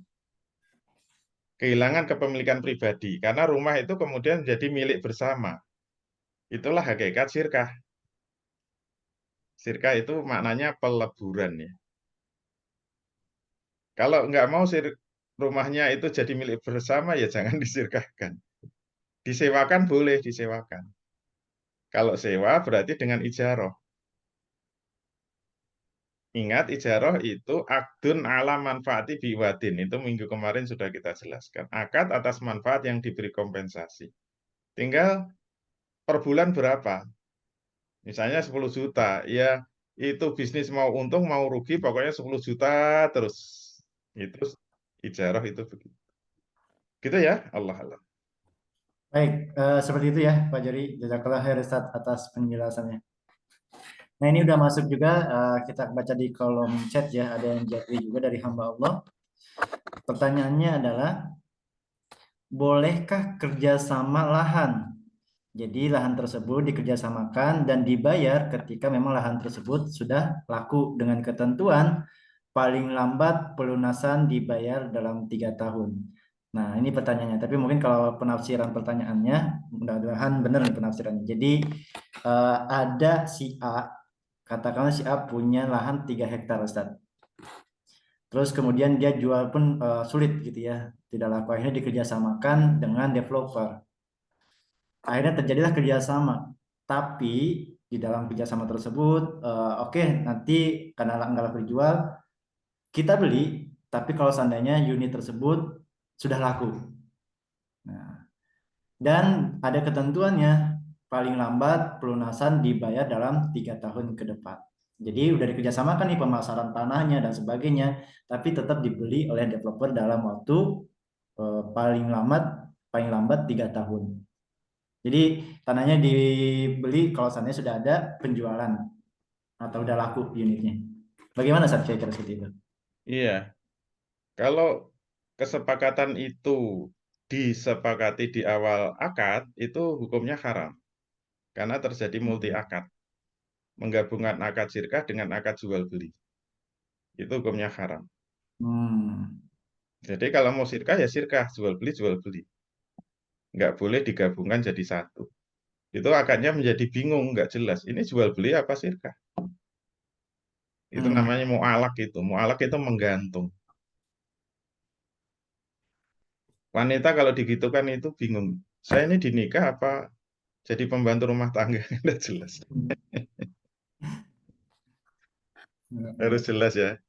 Kehilangan kepemilikan pribadi. Karena rumah itu kemudian jadi milik bersama. Itulah hakikat sirkah. Sirkah itu maknanya peleburan ya. Kalau nggak mau rumahnya itu jadi milik bersama, ya jangan disirkahkan. Disewakan boleh, disewakan. Kalau sewa berarti dengan ijaroh. Ingat, ijarah itu akdun ala manfaati biwadin. Itu minggu kemarin sudah kita jelaskan. Akad atas manfaat yang diberi kompensasi. Tinggal per bulan berapa? Misalnya 10 juta. Ya, itu bisnis mau untung, mau rugi, pokoknya 10 juta terus. Itu ijarah itu begitu. Gitu ya, Allah Allah. Baik, seperti itu ya Pak Jari. Jazakallah khair Ustaz atas penjelasannya. Nah ini udah masuk juga, kita baca di kolom chat ya, ada yang jawab juga dari hamba Allah. Pertanyaannya adalah, bolehkah kerjasama lahan? Jadi lahan tersebut dikerjasamakan dan dibayar ketika memang lahan tersebut sudah laku dengan ketentuan paling lambat pelunasan dibayar dalam 3 tahun. Nah ini pertanyaannya, tapi mungkin kalau penafsiran pertanyaannya, mudah-mudahan benar nih penafsirannya. Jadi ada si A, katakanlah si A punya lahan 3 hektar Ustaz. Terus kemudian dia jual pun sulit gitu ya, tidak laku. Akhirnya dikerjasamakan dengan developer. Akhirnya terjadilah kerjasama. Tapi di dalam kerjasama tersebut, oke, nanti karena nggak laku dijual, kita beli. Tapi kalau seandainya unit tersebut sudah laku. Nah, dan ada ketentuannya, paling lambat pelunasan dibayar dalam 3 tahun ke depan. Jadi udah dikerjasamakan nih pemasaran tanahnya dan sebagainya, tapi tetap dibeli oleh developer dalam waktu paling lambat 3 tahun. Jadi tanahnya dibeli kalau seandainya sudah ada penjualan atau udah laku unitnya. Bagaimana Sat kira-kira seperti itu? Iya, kalau kesepakatan itu disepakati di awal akad, itu hukumnya haram. Karena terjadi multi akad. Menggabungkan akad sirkah dengan akad jual beli. Itu hukumnya haram. Jadi kalau mau sirkah ya sirkah, jual beli. Nggak boleh digabungkan jadi satu. Itu akadnya menjadi bingung, nggak jelas. Ini jual beli apa sirkah? Itu namanya mu'alak itu. Mu'alak itu menggantung. Wanita kalau digitukan itu bingung. Saya ini dinikah apa jadi pembantu rumah tangga? Nggak jelas. Harus jelas ya.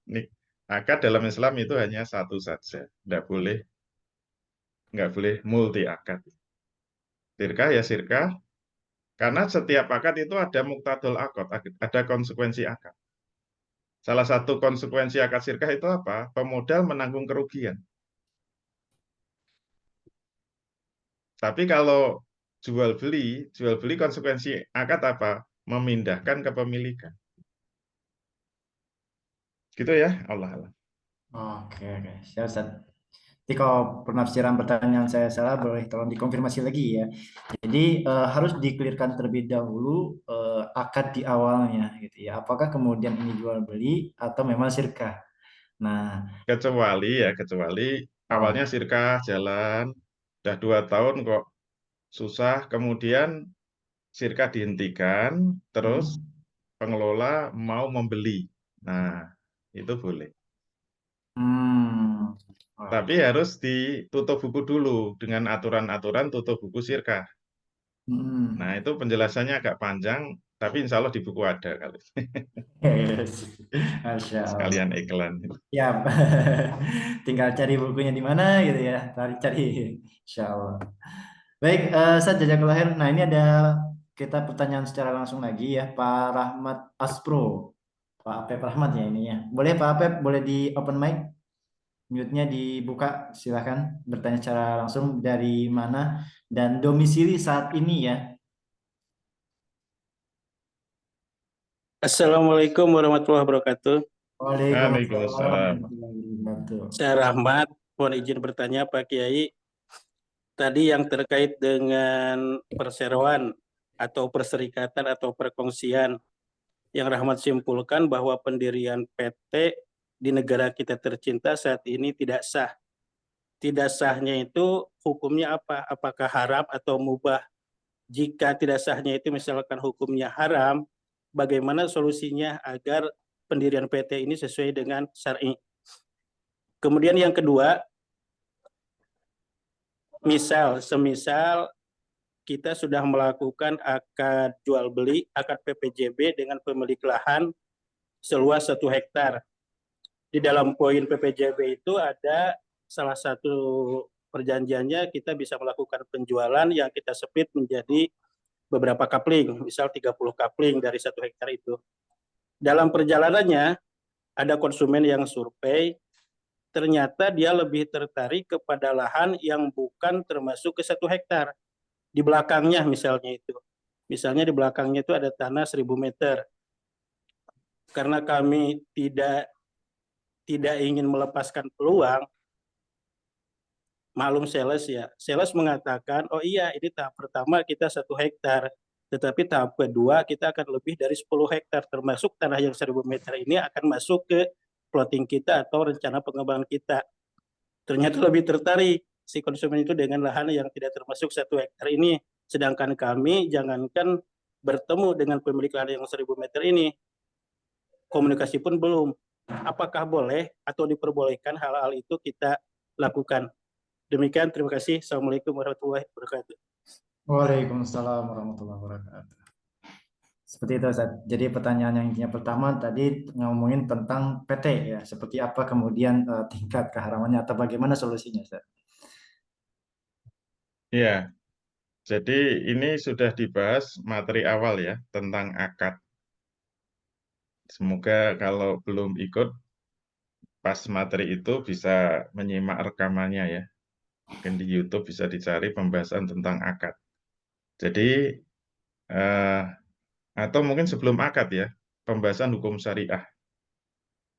Akad dalam Islam itu hanya satu saja. Nggak boleh multi akad. Sirkah ya sirkah. Karena setiap akad itu ada muktadul akad, ada konsekuensi akad. Salah satu konsekuensi akad sirkah itu apa? Pemodal menanggung kerugian. Tapi kalau jual beli konsekuensi akad apa? Memindahkan kepemilikan. Gitu ya, Allah Allah. Oke, siap Ustaz. Jadi kalau penafsiran pertanyaan saya salah, boleh tolong dikonfirmasi lagi ya. Jadi harus dikelirkan terlebih dahulu akad di awalnya gitu ya. Apakah kemudian ini jual beli atau memang sirkah? Nah, Kecuali awalnya sirkah jalan, udah 2 tahun kok susah, kemudian sirkah dihentikan, terus pengelola mau membeli. Nah, itu boleh. Tapi harus ditutup buku dulu dengan aturan-aturan tutup buku sirkah. Nah, itu penjelasannya agak panjang, tapi insya Allah di buku ada kali. Masya Allah. Sekalian iklan. Ya, tinggal cari bukunya di mana gitu ya. Cari, Insya Allah. Baik, Ustaz Jazakallah khair. Nah, ini ada kita pertanyaan secara langsung lagi ya, Pak Rahmat Aspro. Pak Apep Rahmat ya ini ya. Boleh Pak Apep, boleh di open mic? Mute-nya dibuka, silahkan bertanya secara langsung dari mana dan domisili saat ini ya. Assalamualaikum warahmatullahi wabarakatuh. Waalaikumsalam. Saya Rahmat, mohon izin bertanya Pak Kiai. Tadi yang terkait dengan perseroan atau perserikatan atau perkongsian, yang Rahmat simpulkan bahwa pendirian PT di negara kita tercinta saat ini tidak sah. Tidak sahnya itu hukumnya apa? Apakah haram atau mubah? Jika tidak sahnya itu misalkan hukumnya haram, bagaimana solusinya agar pendirian PT ini sesuai dengan syar'i? Kemudian yang kedua, semisal kita sudah melakukan akad jual beli, akad PPJB dengan pemilik lahan, seluas 1 hektar. Di dalam poin PPJB itu ada salah satu perjanjiannya kita bisa melakukan penjualan yang kita split menjadi beberapa kapling, misal 30 kapling dari 1 hektar itu. Dalam perjalanannya ada konsumen yang survei, ternyata dia lebih tertarik kepada lahan yang bukan termasuk ke 1 hektar. Di belakangnya misalnya itu. Misalnya di belakangnya itu ada tanah 1000 meter. Karena kami tidak ingin melepaskan peluang, maklum sales ya. Sales mengatakan, oh iya ini tahap pertama kita 1 hektar. Tetapi tahap kedua kita akan lebih dari 10 hektar. Termasuk tanah yang 1000 meter ini akan masuk ke plotting kita atau rencana pengembangan kita. Ternyata lebih tertarik si konsumen itu dengan lahan yang tidak termasuk 1 hektar ini. Sedangkan kami jangankan bertemu dengan pemilik lahan yang 1000 meter ini, komunikasi pun belum. Apakah boleh atau diperbolehkan hal-hal itu kita lakukan? Demikian, terima kasih. Assalamualaikum warahmatullahi wabarakatuh. Waalaikumsalam warahmatullahi wabarakatuh. Seperti itu, Ustaz. Jadi pertanyaan yang intinya pertama tadi ngomongin tentang PT ya, seperti apa kemudian tingkat keharamannya atau bagaimana solusinya, Ustaz? Ya, jadi ini sudah dibahas materi awal ya tentang akad. Semoga kalau belum ikut pas materi itu bisa menyimak rekamannya ya. Mungkin di YouTube bisa dicari pembahasan tentang akad. Jadi atau mungkin sebelum akad ya, pembahasan hukum syariah.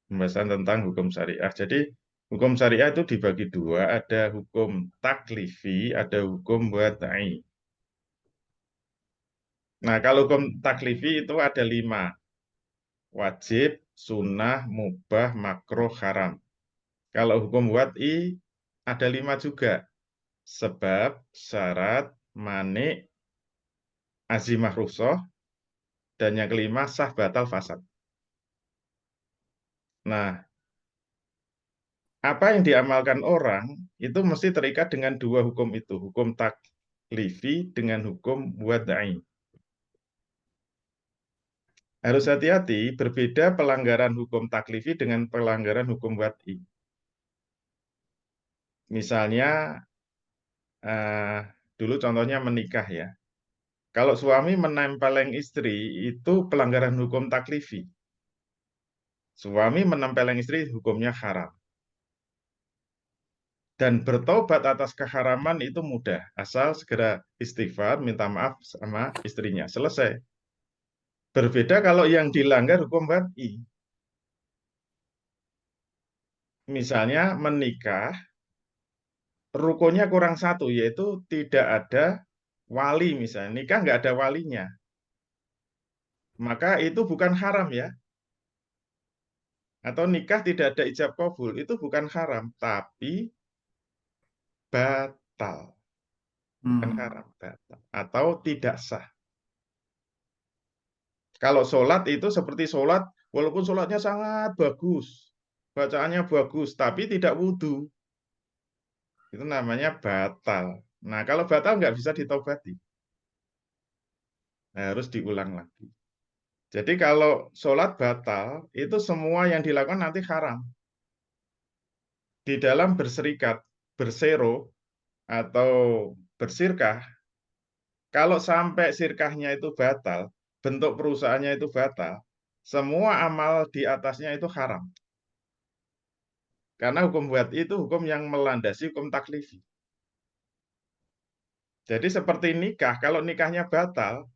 Pembahasan tentang hukum syariah. Jadi hukum syariah itu dibagi dua, ada hukum taklifi, ada hukum wadai. Nah, kalau hukum taklifi itu ada 5. Wajib, sunnah, mubah, makruh, haram. Kalau hukum wad'i ada 5 juga. Sebab, syarat, mani, azimah rukhsah, dan yang kelima sah batal fasad. Nah, apa yang diamalkan orang itu mesti terikat dengan 2 hukum itu, hukum taklifi dengan hukum wad'i. Harus hati-hati, berbeda pelanggaran hukum taklifi dengan pelanggaran hukum wad'i. Misalnya, dulu contohnya menikah ya. Kalau suami menempeleng istri, itu pelanggaran hukum taklifi. Suami menempeleng istri, hukumnya haram. Dan bertobat atas keharaman itu mudah, asal segera istighfar, minta maaf sama istrinya. Selesai. Berbeda kalau yang dilanggar hukum wad'i. Misalnya menikah, rukunnya kurang 1, yaitu tidak ada wali misalnya. Nikah nggak ada walinya. Maka itu bukan haram ya. Atau nikah tidak ada ijab qabul, itu bukan haram, tapi batal. Bukan haram, batal. Atau tidak sah. Kalau sholat itu seperti sholat, walaupun sholatnya sangat bagus, bacaannya bagus, tapi tidak wudhu. Itu namanya batal. Nah, kalau batal nggak bisa ditobati. Harus diulang lagi. Jadi kalau sholat batal, itu semua yang dilakukan nanti haram. Di dalam berserikat, bersero, atau bersirkah, kalau sampai sirkahnya itu batal, bentuk perusahaannya itu batal, semua amal di atasnya itu haram. Karena hukum wad'i itu hukum yang melandasi hukum taklifi. Jadi seperti nikah, kalau nikahnya batal,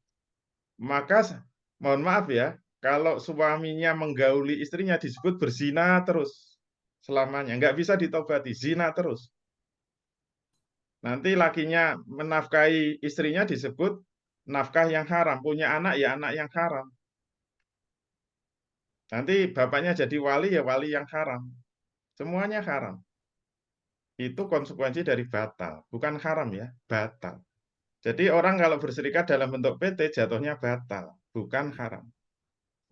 maka mohon maaf ya, kalau suaminya menggauli istrinya disebut berzina terus selamanya, nggak bisa ditobati, zina terus. Nanti lakinya menafkahi istrinya disebut nafkah yang haram, punya anak ya anak yang haram. Nanti bapaknya jadi wali ya wali yang haram. Semuanya haram. Itu konsekuensi dari batal, bukan haram ya, batal. Jadi orang kalau berserikat dalam bentuk PT jatuhnya batal, bukan haram.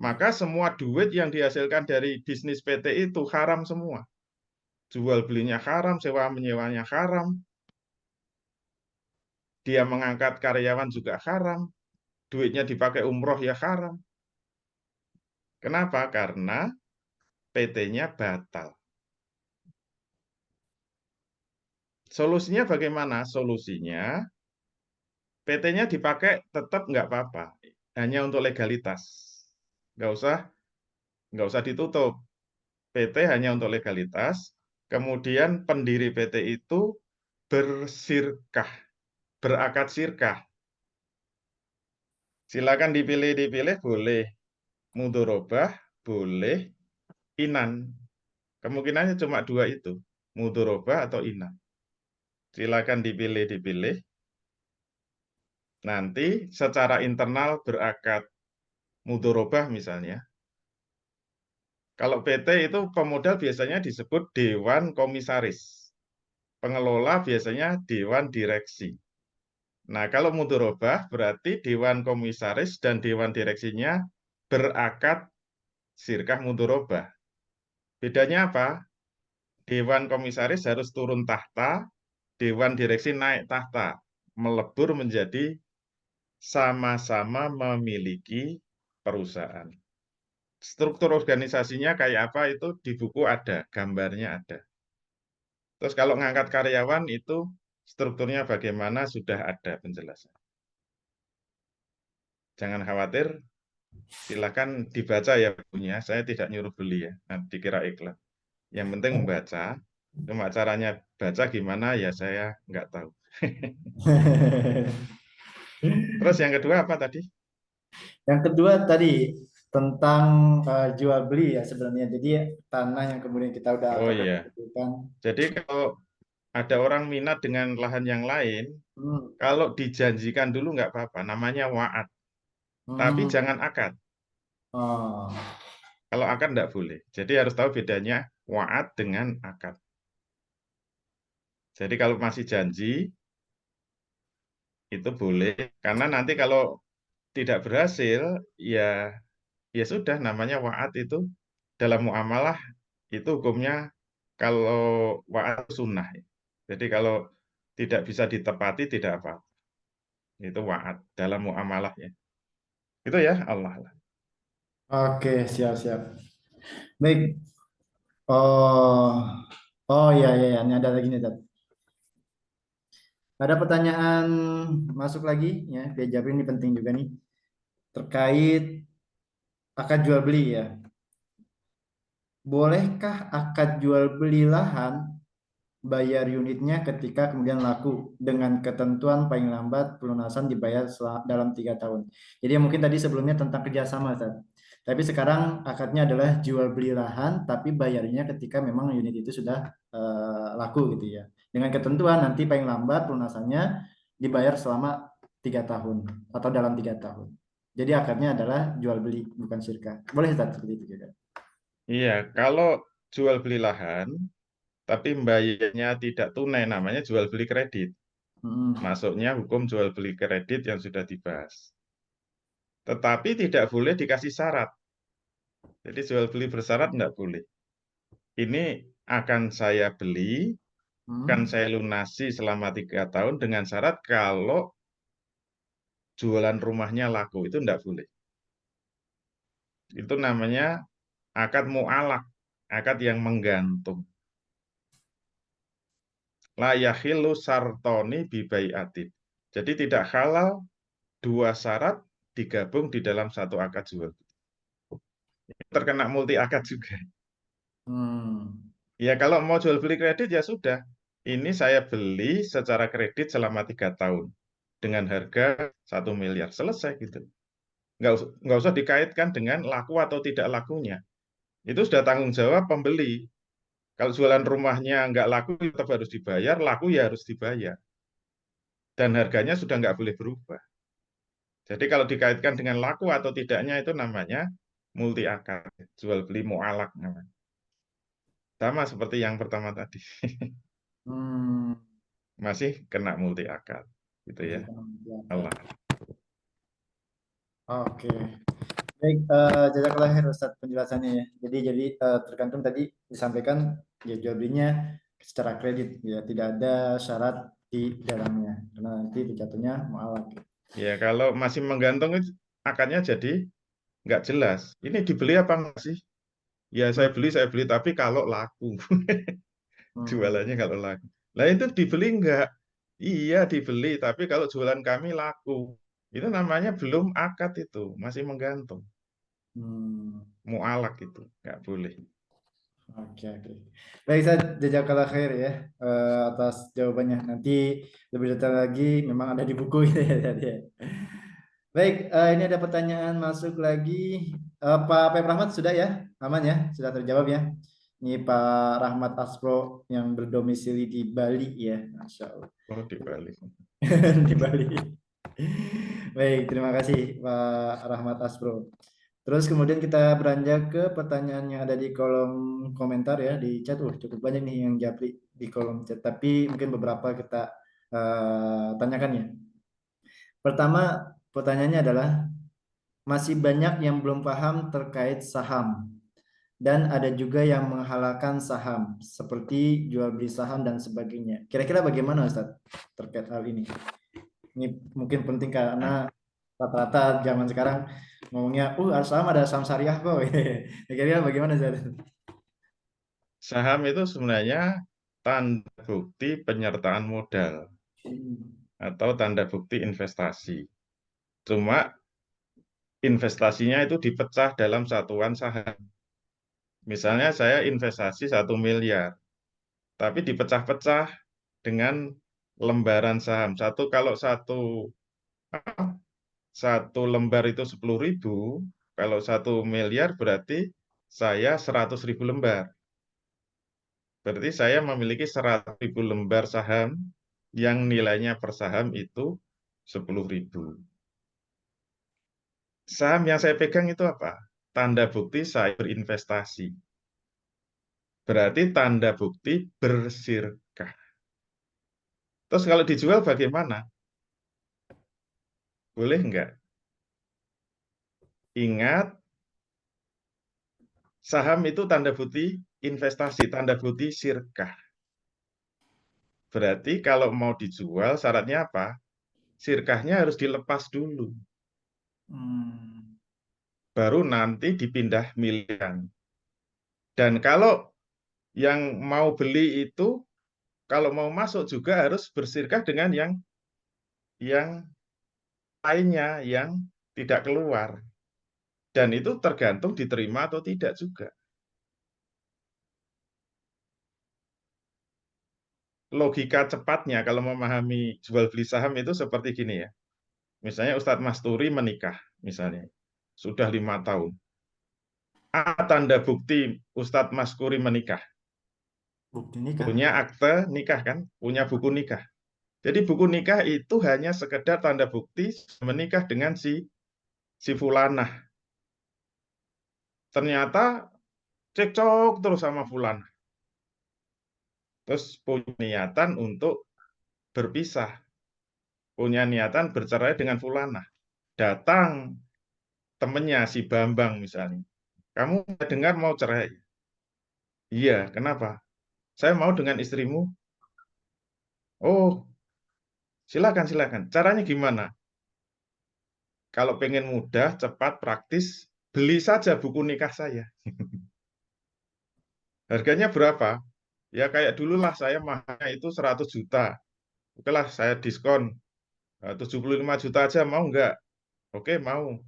Maka semua duit yang dihasilkan dari bisnis PT itu haram semua. Jual belinya haram, sewa menyewanya haram. Dia mengangkat karyawan juga haram. Duitnya dipakai umroh ya haram. Kenapa? Karena PT-nya batal. Solusinya bagaimana? Solusinya PT-nya dipakai tetap nggak apa-apa, hanya untuk legalitas. Nggak usah ditutup. PT hanya untuk legalitas, kemudian pendiri PT itu bersirkah, berakad sirkah. Silakan dipilih boleh. Mudorobah boleh, inan. Kemungkinannya cuma dua itu, mudorobah atau inan. Silakan dipilih. Nanti secara internal berakad mudorobah misalnya. Kalau PT itu pemodal biasanya disebut Dewan Komisaris. Pengelola biasanya Dewan Direksi. Nah, kalau mudorobah berarti Dewan Komisaris dan Dewan Direksinya berakad sirkah mudorobah. Bedanya apa? Dewan Komisaris harus turun tahta, Dewan Direksi naik tahta, melebur menjadi sama-sama memiliki perusahaan. Struktur organisasinya kayak apa itu di buku ada, gambarnya ada. Terus kalau ngangkat karyawan itu strukturnya bagaimana sudah ada penjelasan. Jangan khawatir, silakan dibaca ya bukunya. Saya tidak nyuruh beli ya, nanti dikira iklan. Yang penting membaca, cuma caranya baca gimana ya saya nggak tahu. Terus yang kedua apa tadi? Yang kedua tadi tentang jual beli ya sebenarnya. Jadi tanah yang kemudian kita udah Oh iya, tentukan. jadi kalau ada orang minat dengan lahan yang lain, Hmm. kalau dijanjikan dulu nggak apa-apa, namanya wa'ad. Tapi Hmm. jangan akad. Oh. Kalau akad nggak boleh. Jadi harus tahu bedanya wa'ad dengan akad. Jadi kalau masih janji, itu boleh. Karena nanti kalau tidak berhasil, ya sudah namanya wa'ad itu dalam muamalah itu hukumnya kalau wa'ad sunnah. Jadi kalau tidak bisa ditepati tidak apa-apa. Itu wa'ad dalam muamalah ya. Itu ya Allah. Oke, siap-siap. Baik. Oh, oh ya ya ya. Ini ada lagi nih, Tat. Ada pertanyaan masuk lagi ya, Via Jabri ini penting juga nih terkait akad jual beli ya. Bolehkah akad jual beli lahan bayar unitnya ketika kemudian laku dengan ketentuan paling lambat pelunasan dibayar dalam 3 tahun. Jadi mungkin tadi sebelumnya tentang kerjasama, Ustaz. Tapi sekarang akadnya adalah jual beli lahan, tapi bayarnya ketika memang unit itu sudah laku gitu ya. Dengan ketentuan nanti paling lambat pelunasannya dibayar selama 3 tahun atau dalam 3 tahun. Jadi akadnya adalah jual beli bukan syirkah. Boleh Ustaz seperti itu juga. Iya, kalau jual beli lahan, tapi bayarnya tidak tunai, namanya jual beli kredit. Hmm. Masuknya hukum jual beli kredit yang sudah dibahas. Tetapi tidak boleh dikasih syarat. Jadi jual beli bersyarat enggak boleh. Ini akan saya beli, akan saya lunasi selama 3 tahun dengan syarat kalau jualan rumahnya laku. Itu enggak boleh. Itu namanya akad mu'alak, akad yang menggantung. La yakhillu sartoni bibai'atin. Jadi tidak halal dua syarat digabung di dalam satu akad jual. Terkena multi akad juga. Ya kalau mau jual beli kredit ya sudah. Ini saya beli secara kredit selama 3 tahun dengan harga 1 miliar. Selesai gitu. Nggak usah dikaitkan dengan laku atau tidak lakunya. Itu sudah tanggung jawab pembeli. Kalau jualan rumahnya nggak laku tetap harus dibayar, laku ya harus dibayar. Dan harganya sudah nggak boleh berubah. Jadi kalau dikaitkan dengan laku atau tidaknya itu namanya multi akad, jual beli mu'alak namanya. Sama seperti yang pertama tadi. Masih kena multi akad. Gitu ya. Allah. Oke. Baik, jazakallah khair Ustaz penjelasannya ya. Jadi tergantung tadi disampaikan ya jual belinya secara kredit ya, tidak ada syarat di dalamnya karena nanti jatuhnya mualaf. Ya kalau masih menggantung akadnya jadi nggak jelas. Ini dibeli apa nggak sih? Ya saya beli, tapi kalau laku. Jualannya kalau laku. Nah itu dibeli nggak? Iya dibeli, tapi kalau jualan kami laku. Itu namanya belum akad itu, masih menggantung. Hmm. Mualak itu, nggak boleh. Oke, oke. Baik, saya jazakallah khair ya atas jawabannya. Nanti lebih detail lagi memang ada di buku ini ya tadi ya. Baik, ini ada pertanyaan masuk lagi. Pak Pep Rahmat sudah ya? Aman ya? Sudah terjawab ya? Ini Pak Rahmat Aspro yang berdomisili di Bali ya. Masya Allah. Oh dibalik. Di Bali. Baik, terima kasih Pak Rahmat Aspro. Terus kemudian kita beranjak ke pertanyaan yang ada di kolom komentar ya di chat. Cukup banyak nih yang japri di kolom chat. Tapi mungkin beberapa kita tanyakan ya. Pertama, pertanyaannya adalah masih banyak yang belum paham terkait saham dan ada juga yang menghalalkan saham seperti jual beli saham dan sebagainya. Kira-kira bagaimana Ustaz terkait hal ini? Ini mungkin penting karena rata-rata zaman sekarang ngomongnya, saham ada saham syariah kok. Kira-kira bagaimana Ustaz? Saham itu sebenarnya tanda bukti penyertaan modal atau tanda bukti investasi. Cuma investasinya itu dipecah dalam satuan saham. Misalnya saya investasi 1 miliar, tapi dipecah-pecah dengan lembaran saham. Kalau satu lembar itu 10.000, kalau 1 miliar berarti saya 100.000 lembar. Berarti saya memiliki 100.000 lembar saham yang nilainya per saham itu 10.000. Saham yang saya pegang itu apa? Tanda bukti saya berinvestasi. Berarti tanda bukti bersirkah. Terus kalau dijual bagaimana? Boleh enggak? Ingat, saham itu tanda bukti investasi, tanda bukti sirkah. Berarti kalau mau dijual syaratnya apa? Sirkahnya harus dilepas dulu. Baru nanti dipindah milikan. Dan kalau yang mau beli itu, kalau mau masuk juga harus bersirkah dengan yang lainnya yang tidak keluar. Dan itu tergantung diterima atau tidak juga. Logika cepatnya kalau memahami jual beli saham itu seperti gini ya. Misalnya Ustadz Masturi menikah, misalnya. Sudah 5 tahun. Tanda bukti Ustadz Masturi menikah. Bukti nikah. Punya akte nikah kan? Punya buku nikah. Jadi buku nikah itu hanya sekedar tanda bukti menikah dengan si fulanah. Ternyata cekcok terus sama fulanah. Terus punya niatan untuk berpisah. Punya niatan bercerai dengan fulanah. Datang temennya si Bambang misalnya. Kamu dengar mau cerai? Iya, kenapa? Saya mau dengan istrimu. Oh, silakan. Caranya gimana? Kalau pengen mudah, cepat, praktis, beli saja buku nikah saya. Harganya berapa? Ya kayak dululah saya mahalnya itu 100 juta. Oke lah, saya diskon 75 juta aja, mau nggak? Oke, mau.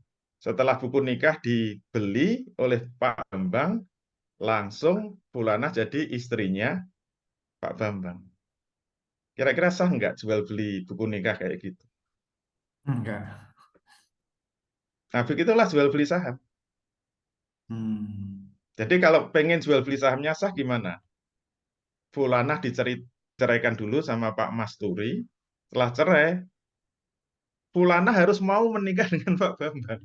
Setelah buku nikah dibeli oleh Pak Bambang, langsung Fulanah jadi istrinya Pak Bambang. Kira-kira sah nggak jual beli buku nikah kayak gitu? Enggak. Nah, begitulah jual beli saham. Jadi kalau pengen jual beli sahamnya sah gimana? Fulanah diceraikan dulu sama Pak Masturi. Setelah cerai, Fulanah harus mau menikah dengan Pak Bambang.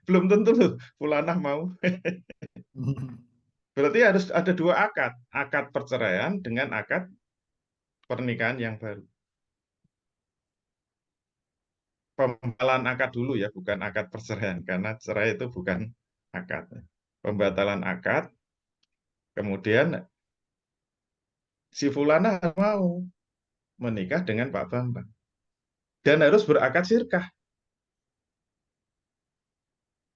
Belum tentu loh Fulanah mau. Berarti harus ada 2 akad. Akad perceraian dengan akad pernikahan yang baru. Pembatalan akad dulu ya, bukan akad perceraian. Karena cerai itu bukan akad. Pembatalan akad, kemudian si Fulanah mau menikah dengan Pak Bambang. Dan harus berakad sirkah.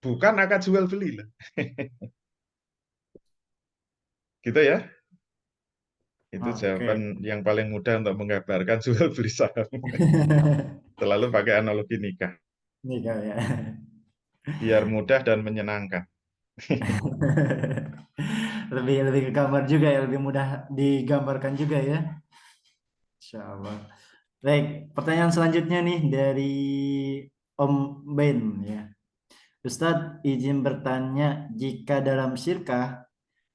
bukan akad jual beli loh. Gitu ya. Itu Oke. jawaban yang paling mudah untuk menggambarkan jual beli saham. Selalu pakai analogi nikah, Nikah ya. biar mudah dan menyenangkan. Lebih ke gambar juga ya, lebih mudah digambarkan juga ya. Insya Allah. Baik, pertanyaan selanjutnya nih dari Om Ben ya. Ustadz izin bertanya, jika dalam syirkah,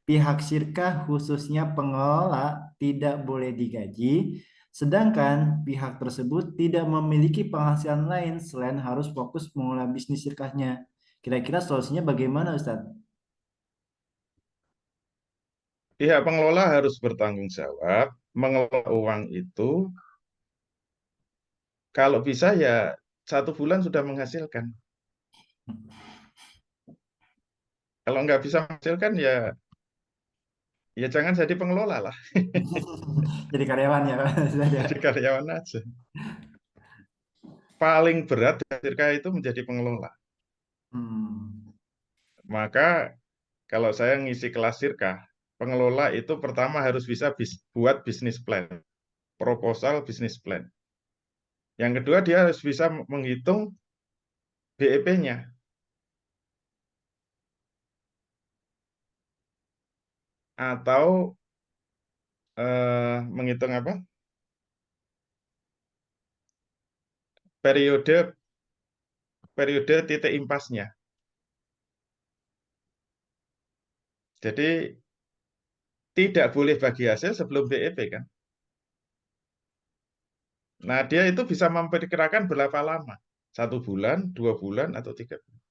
pihak syirkah khususnya pengelola tidak boleh digaji, sedangkan pihak tersebut tidak memiliki penghasilan lain selain harus fokus mengelola bisnis syirkahnya. Kira-kira solusinya bagaimana Ustadz? Pihak pengelola harus bertanggung jawab, mengelola uang itu, kalau bisa ya 1 bulan sudah menghasilkan. Kalau nggak bisa menghasilkan ya jangan jadi pengelola lah, Jadi karyawan ya Pak Ustadz ya. jadi karyawan aja. Paling berat di Sirka itu menjadi pengelola. Hmm. Maka kalau saya ngisi kelas Sirka, pengelola itu pertama harus bisa buat bisnis plan, proposal bisnis plan. Yang kedua dia harus bisa menghitung BEP-nya. Atau menghitung apa? Periode titik impasnya. Jadi tidak boleh bagi hasil sebelum BEP kan. Nah, dia itu bisa memperkirakan berapa lama. 1 bulan, 2 bulan, atau 3 bulan.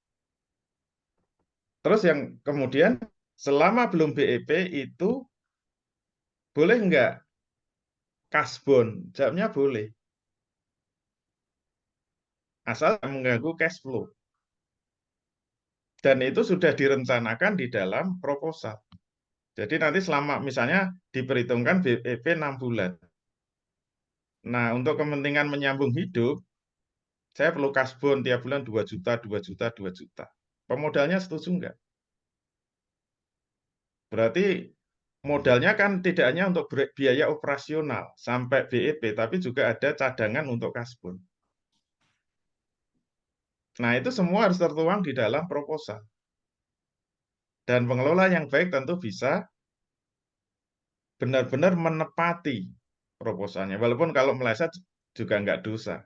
Terus yang kemudian selama belum BEP itu boleh nggak kasbon? Jawabnya boleh. Asal mengganggu cash flow. Dan itu sudah direncanakan di dalam proposal. Jadi nanti selama misalnya diperhitungkan BEP 6 bulan. Nah, untuk kepentingan menyambung hidup, saya perlu kasbon tiap bulan 2 juta, 2 juta, 2 juta. Pemodalnya setuju nggak? Berarti modalnya kan tidak hanya untuk biaya operasional sampai BEP, tapi juga ada cadangan untuk kasbon. Nah, itu semua harus tertuang di dalam proposal. Dan pengelola yang baik tentu bisa benar-benar menepati proposalnya. Walaupun kalau meleset juga nggak dosa.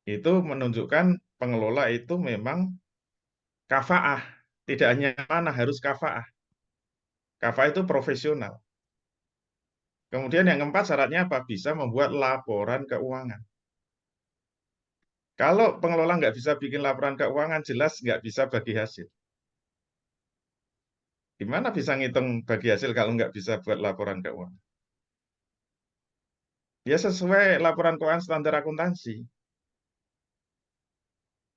Itu menunjukkan pengelola itu memang kafaah. Tidak hanya mana harus kafaah. Kafaah itu profesional. Kemudian yang keempat syaratnya apa? Bisa membuat laporan keuangan. Kalau pengelola nggak bisa bikin laporan keuangan, jelas nggak bisa bagi hasil. Gimana bisa ngitung bagi hasil kalau nggak bisa buat laporan keuangan? Ya sesuai laporan keuangan standar akuntansi.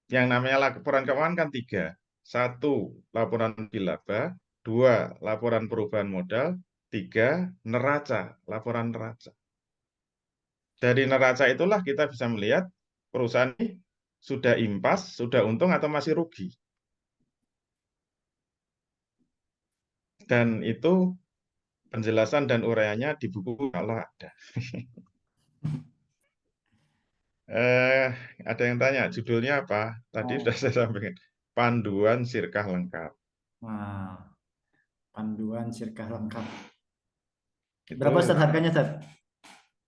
Yang namanya laporan keuangan kan 3. 1, laporan laba. 2, laporan perubahan modal. 3, neraca, laporan neraca. Dari neraca itulah kita bisa melihat perusahaan ini sudah impas, sudah untung atau masih rugi. Dan itu penjelasan dan uraiannya di buku kalau ada. Ada yang tanya, judulnya apa? Tadi sudah saya sampaikan. Panduan Sirkah Lengkap. Nah, panduan syirkah lengkap. Itu Berapa Ustadz harganya Ustadz?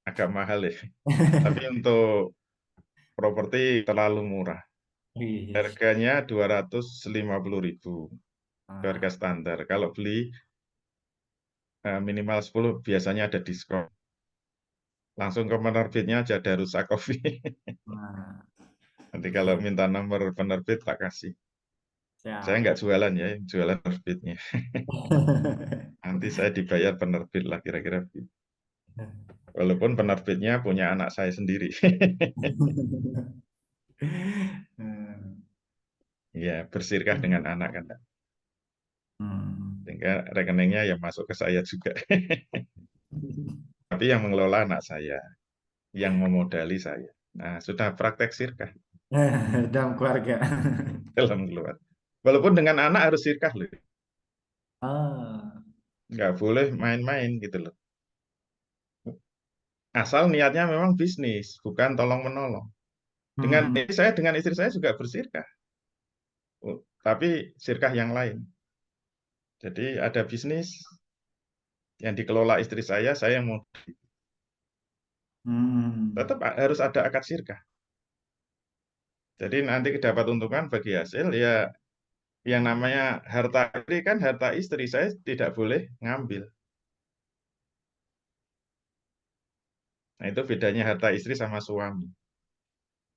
agak mahal ya. Tapi untuk properti terlalu murah. Wih. Harganya 250.000. Harga standar. Kalau beli minimal 10 biasanya ada diskon. Langsung ke penerbitnya aja ada rusak coffee. Nah, Nanti kalau minta nomor penerbit tak kasih. Saya siap. nggak jualan ya, jualan penerbitnya. Nanti saya dibayar penerbit lah kira-kira. Walaupun penerbitnya punya anak saya sendiri. Ya, bersirkah dengan anak kan. Sehingga rekeningnya ya masuk ke saya juga. Tapi yang mengelola anak saya, yang memodali saya. Nah, sudah praktek sirkah. Dalam keluarga. dalam keluarga. Walaupun dengan anak harus sirkah loh. Ah. Nggak boleh main-main gitu loh. Asal niatnya memang bisnis, bukan tolong-menolong. Hmm. Dengan istri saya juga bersirkah. Tapi sirkah yang lain. Jadi ada bisnis yang dikelola istri saya yang mau. Hmm. Tetap harus ada akad sirkah. Jadi nanti dapat untungan bagi hasil, ya yang namanya harta istri kan harta istri, saya tidak boleh ngambil. Nah itu bedanya harta istri sama suami.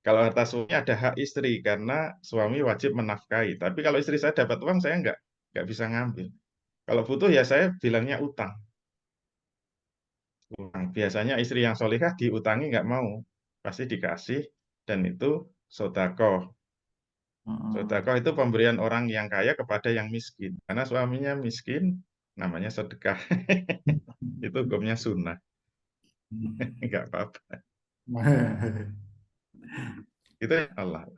Kalau harta suami ada hak istri karena suami wajib menafkahi. Tapi kalau istri saya dapat uang, saya nggak bisa ngambil. Kalau butuh ya saya bilangnya utang. Biasanya istri yang solihah diutangi nggak mau, pasti dikasih, dan itu sodakoh. Hmm. Sodakoh itu pemberian orang yang kaya kepada yang miskin. Karena suaminya miskin, namanya sedekah. Itu hukumnya sunnah, nggak apa-apa. Itu ya Allah.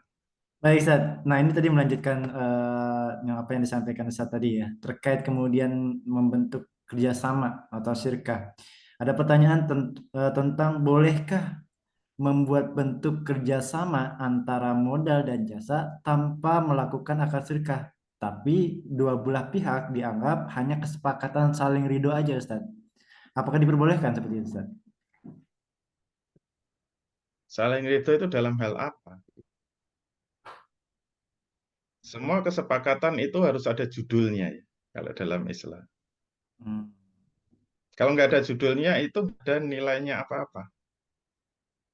Baik, Ustaz. Nah, ini tadi melanjutkan yang apa yang disampaikan Ustaz tadi ya, terkait kemudian membentuk kerjasama atau syirkah. Ada pertanyaan tentang bolehkah membuat bentuk kerjasama antara modal dan jasa tanpa melakukan akad syirkah, tapi dua belah pihak dianggap hanya kesepakatan saling ridho aja, Ustaz. Apakah diperbolehkan seperti itu, Ustaz? Saling ridho itu dalam hal apa? Semua kesepakatan itu harus ada judulnya ya, kalau dalam Islam. Hmm. Kalau nggak ada judulnya itu nggak ada nilainya apa-apa.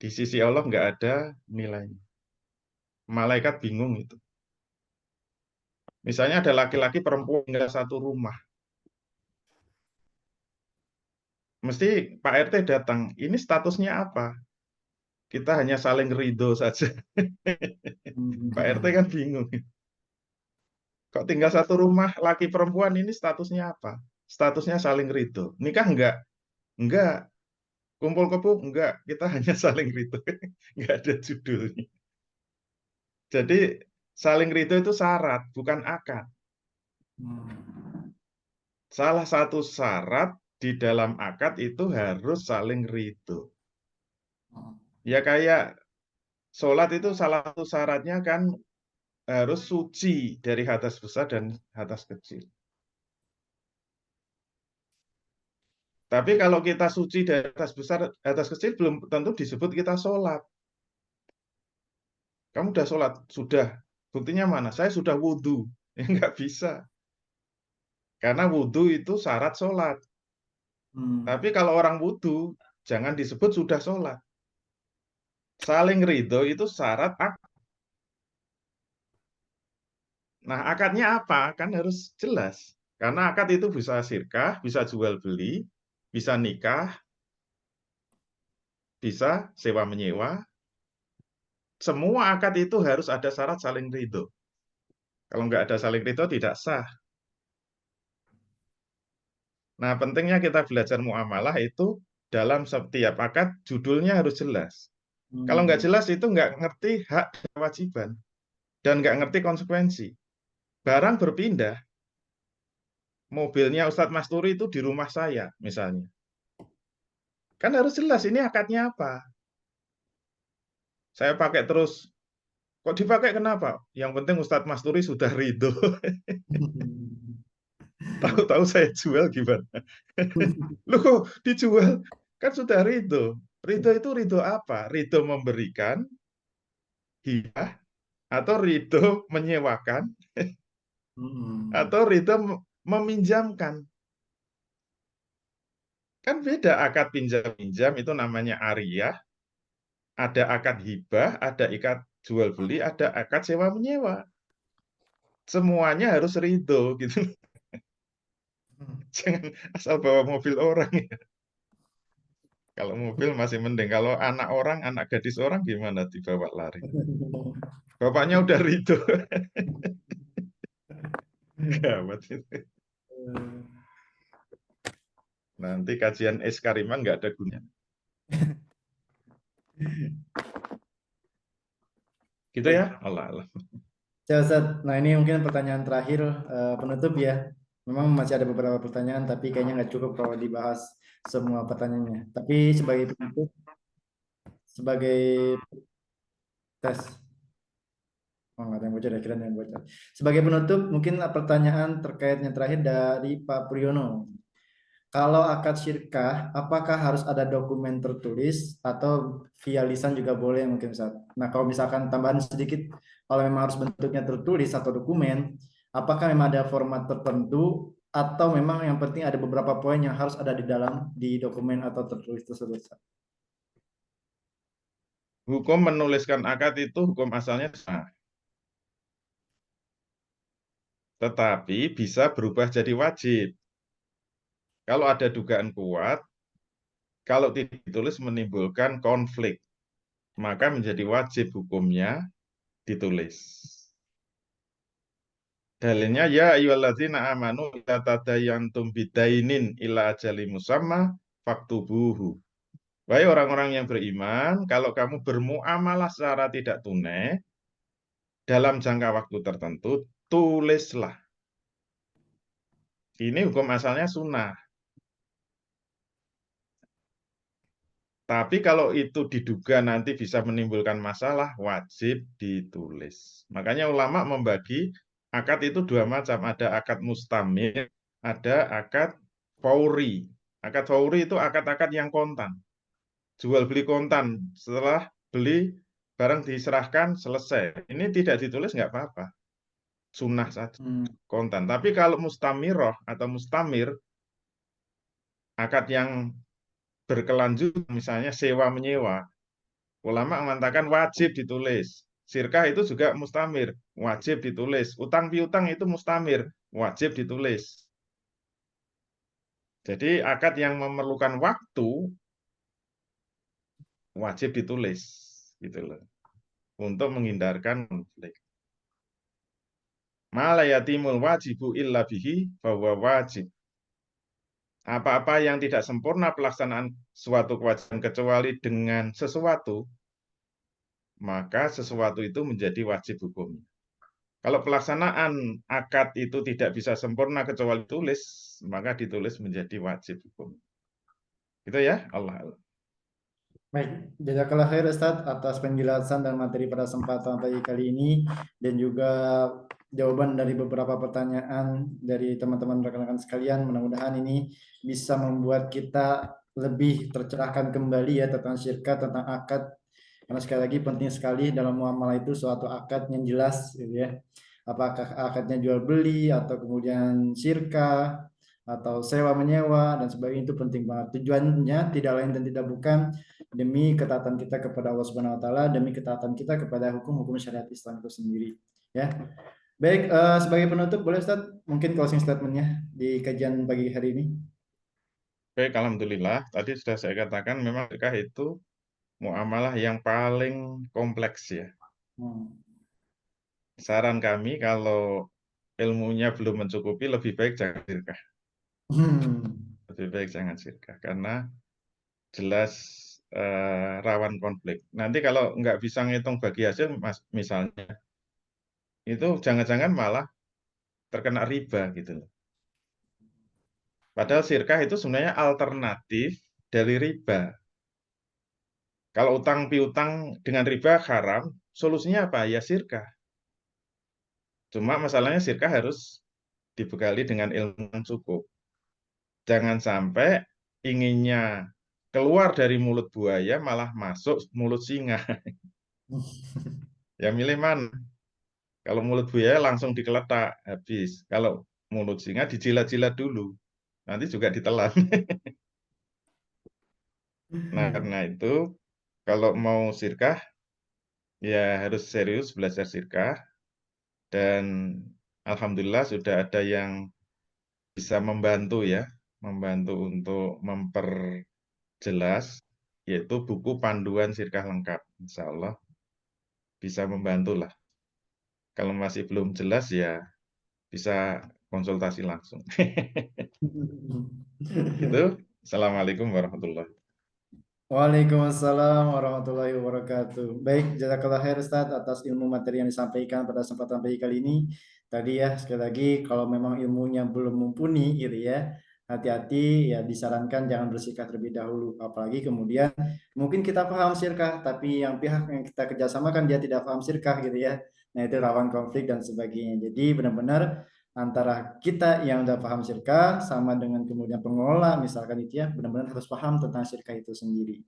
Di sisi Allah nggak ada nilainya. Malaikat bingung itu. Misalnya ada laki-laki perempuan tinggal satu rumah. Mesti Pak RT datang, ini statusnya apa? Kita hanya saling ridho saja. Pak RT kan bingung. Kok tinggal satu rumah, laki perempuan ini statusnya apa? Statusnya saling ridho. Nikah enggak? Enggak. Kumpul kebo? Enggak. Kita hanya saling ridho. Enggak ada judulnya. Jadi saling ridho itu syarat, bukan akad. Salah satu syarat di dalam akad itu harus saling ridho. Ya kayak sholat itu salah satu syaratnya kan harus suci dari hadas besar dan hadas kecil. Tapi kalau kita suci dari hadas besar, hadas kecil belum tentu disebut kita sholat. Kamu udah sholat? Sudah. Buktinya mana? Saya sudah wudhu. Ya nggak bisa. Karena wudhu itu syarat sholat. Tapi kalau orang wudhu, jangan disebut sudah sholat. Saling ridho itu syarat akad. Nah, akadnya apa? Kan harus jelas. Karena akad itu bisa sirkah, bisa jual beli, bisa nikah, bisa sewa menyewa. Semua akad itu harus ada syarat saling ridho. Kalau nggak ada saling ridho tidak sah. Nah, pentingnya kita belajar muamalah itu dalam setiap akad judulnya harus jelas. Kalau nggak jelas itu nggak ngerti hak dan kewajiban dan nggak ngerti konsekuensi. Barang berpindah, mobilnya Ustadz Masturi itu di rumah saya misalnya. Kan harus jelas ini akadnya apa. Saya pakai terus. Kok dipakai kenapa? Yang penting Ustadz Masturi sudah ridho. Tahu-tahu saya jual gimana? Loh kok dijual? Kan sudah ridho. Ridho itu ridho apa? Ridho memberikan, hibah, atau ridho menyewakan, atau ridho meminjamkan. Kan beda akad pinjam-pinjam itu namanya ariyah, ada akad hibah, ada akad jual beli, ada akad sewa menyewa. Semuanya harus ridho gitu. Jangan asal bawa mobil orang. Kalau mobil masih mending. Kalau anak orang, anak gadis orang gimana dibawa lari? Bapaknya udah ridho. Gawat itu. Nanti kajian Eskariman nggak ada gunanya. Gitu ya? Allah Allah. Ya, Ustaz. Nah, ini mungkin pertanyaan terakhir penutup ya. Memang masih ada beberapa pertanyaan, tapi kayaknya nggak cukup kalau dibahas semua pertanyaannya. Tapi sebagai penutup, sebagai tes, oh nggak ada yang bocor, ya, kira yang bocor. Sebagai penutup, mungkin pertanyaan terkait yang terakhir dari Pak Priyono. Kalau akad syirkah, apakah harus ada dokumen tertulis atau via lisan juga boleh mungkin Ustaz? Nah, kalau misalkan tambahan sedikit, kalau memang harus bentuknya tertulis atau dokumen, apakah memang ada format tertentu atau memang yang penting ada beberapa poin yang harus ada di dalam di dokumen atau tertulis tersebut, Ustaz? Hukum menuliskan akad itu hukum asalnya sah, tetapi bisa berubah jadi wajib. Kalau ada dugaan kuat, kalau tidak ditulis menimbulkan konflik, maka menjadi wajib hukumnya ditulis. Dalilnya ya ayyuhalladzina amanu idza tadayantum bidainin ila ajali musamma faktubuhu. Wahai orang-orang yang beriman, kalau kamu bermuamalah secara tidak tunai dalam jangka waktu tertentu, tulislah. Ini hukum asalnya sunnah. Tapi kalau itu diduga nanti bisa menimbulkan masalah, wajib ditulis. Makanya ulama membagi akad itu dua macam. Ada akad mustamir, ada akad fauri. Akad fauri itu akad-akad yang kontan. Jual beli kontan. Setelah beli, barang diserahkan, selesai. Ini tidak ditulis nggak apa-apa. Sunnah saja, kontan. Tapi kalau mustamiroh atau mustamir, akad yang berkelanjutan, misalnya sewa menyewa, ulama mengatakan wajib ditulis. Sirkah itu juga mustamir, wajib ditulis. Utang piutang itu mustamir, wajib ditulis. Jadi akad yang memerlukan waktu wajib ditulis, gitu loh, untuk menghindarkan konflik. Malayatimul wajibu illa bihi bahwa wajib. Apa-apa yang tidak sempurna pelaksanaan suatu kewajiban kecuali dengan sesuatu, maka sesuatu itu menjadi wajib hukumnya. Kalau pelaksanaan akad itu tidak bisa sempurna kecuali tulis, maka ditulis menjadi wajib hukum. Gitu ya, Allah. Baik, jazakallah khair Ustaz atas penjelasan dan materi pada kesempatan pagi kali ini dan juga jawaban dari beberapa pertanyaan dari teman-teman rekan-rekan sekalian. Mudah-mudahan ini bisa membuat kita lebih tercerahkan kembali ya tentang syirkat, tentang akad. Karena sekali lagi penting sekali dalam muamalah itu suatu akad yang jelas gitu ya. Apakah akadnya jual beli atau kemudian syirkah atau sewa menyewa dan sebagainya, itu penting banget. Tujuannya tidak lain dan tidak bukan demi ketaatan kita kepada Allah Subhanahu wa taala, demi ketaatan kita kepada hukum-hukum syariat Islam itu sendiri. Ya. Baik, sebagai penutup boleh Ustaz mungkin closing statement-nya di kajian pagi hari ini. Baik, alhamdulillah. Tadi sudah saya katakan memang syirkah itu muamalah yang paling kompleks ya. Saran kami kalau ilmunya belum mencukupi lebih baik jangan syirkah. Lebih baik jangan syirkah karena jelas rawan konflik. Nanti kalau nggak bisa ngitung bagi hasil, misalnya, itu jangan-jangan malah terkena riba gitu loh. Padahal syirkah itu sebenarnya alternatif dari riba. Kalau utang piutang dengan riba haram, solusinya apa? Ya syirkah. Cuma masalahnya syirkah harus dibekali dengan ilmu yang cukup. Jangan sampai inginnya keluar dari mulut buaya malah masuk mulut singa. Ya milih mana? Kalau mulut buaya langsung dikeletak, habis. Kalau mulut singa dijilat-jilat dulu, nanti juga ditelan. Nah, karena itu, kalau mau syirkah, ya harus serius belajar syirkah. Dan alhamdulillah sudah ada yang bisa membantu ya, membantu untuk memperjelas, yaitu buku panduan syirkah lengkap. Insya Allah bisa membantu lah. Kalau masih belum jelas ya bisa konsultasi langsung. Itu. Assalamualaikum warahmatullahi wabarakatuh. Waalaikumsalam warahmatullahi wabarakatuh. Baik, jazakallah khair Ustaz atas ilmu materi yang disampaikan pada kesempatan pagi kali ini. Tadi ya, sekali lagi kalau memang ilmunya belum mumpuni gitu ya, hati-hati ya, disarankan jangan bersikap terlebih dahulu. Apalagi kemudian mungkin kita paham sirkah, tapi yang pihak yang kita kerjasamakan dia tidak paham sirkah gitu ya. Nah itu rawan konflik dan sebagainya. Jadi benar-benar antara kita yang udah paham syirkah sama dengan kemudian pengelola misalkan itu ya benar-benar harus paham tentang syirkah itu sendiri.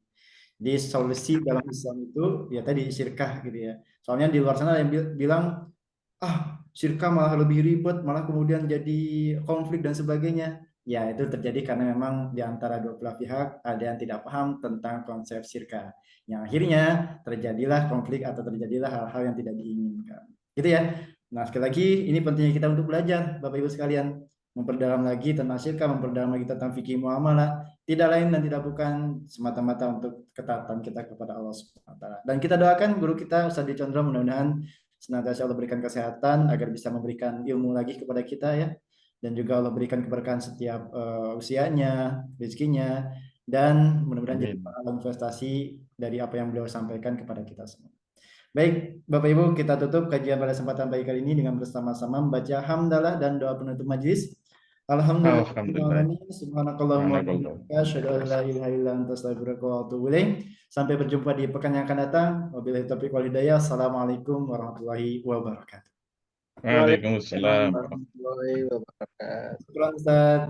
Jadi solusi dalam Islam itu ya tadi syirkah gitu ya. Soalnya di luar sana ada yang bilang syirkah malah lebih ribet, malah kemudian jadi konflik dan sebagainya. Ya itu terjadi karena memang di antara dua belah pihak ada yang tidak paham tentang konsep syirkah. Yang akhirnya terjadilah konflik atau terjadilah hal-hal yang tidak diinginkan. Gitu ya. Nah, sekali lagi ini pentingnya kita untuk belajar, Bapak Ibu sekalian, memperdalam lagi tentang syirkah, memperdalam lagi tentang fikih muamalah, tidak lain dan tidak bukan semata-mata untuk ketaatan kita kepada Allah Subhanahu wa taala. Dan kita doakan guru kita Ustaz Dwi Condro mudah-mudahan senantiasa Allah berikan kesehatan agar bisa memberikan ilmu lagi kepada kita ya, dan juga Allah berikan keberkahan setiap usianya, rezekinya, dan mudah-mudahan jadi Amin. pahala investasi dari apa yang beliau sampaikan kepada kita semua. Baik, Bapak Ibu, kita tutup kajian pada kesempatan pagi kali ini dengan bersama-sama membaca hamdalah dan doa penutup majelis. Alhamdulillah. Alhamdulillah, subhanakallahumma wa bihamdika, asyhadu an la ilaha illa anta, astaghfiruka wa atubu ilaik. Sampai berjumpa di pekan yang akan datang. Wabillahi taufiq wal hidayah. Assalamualaikum warahmatullahi wabarakatuh. Waalaikumsalam. Warahmatullahi wabarakatuh. Syukran, Ustaz.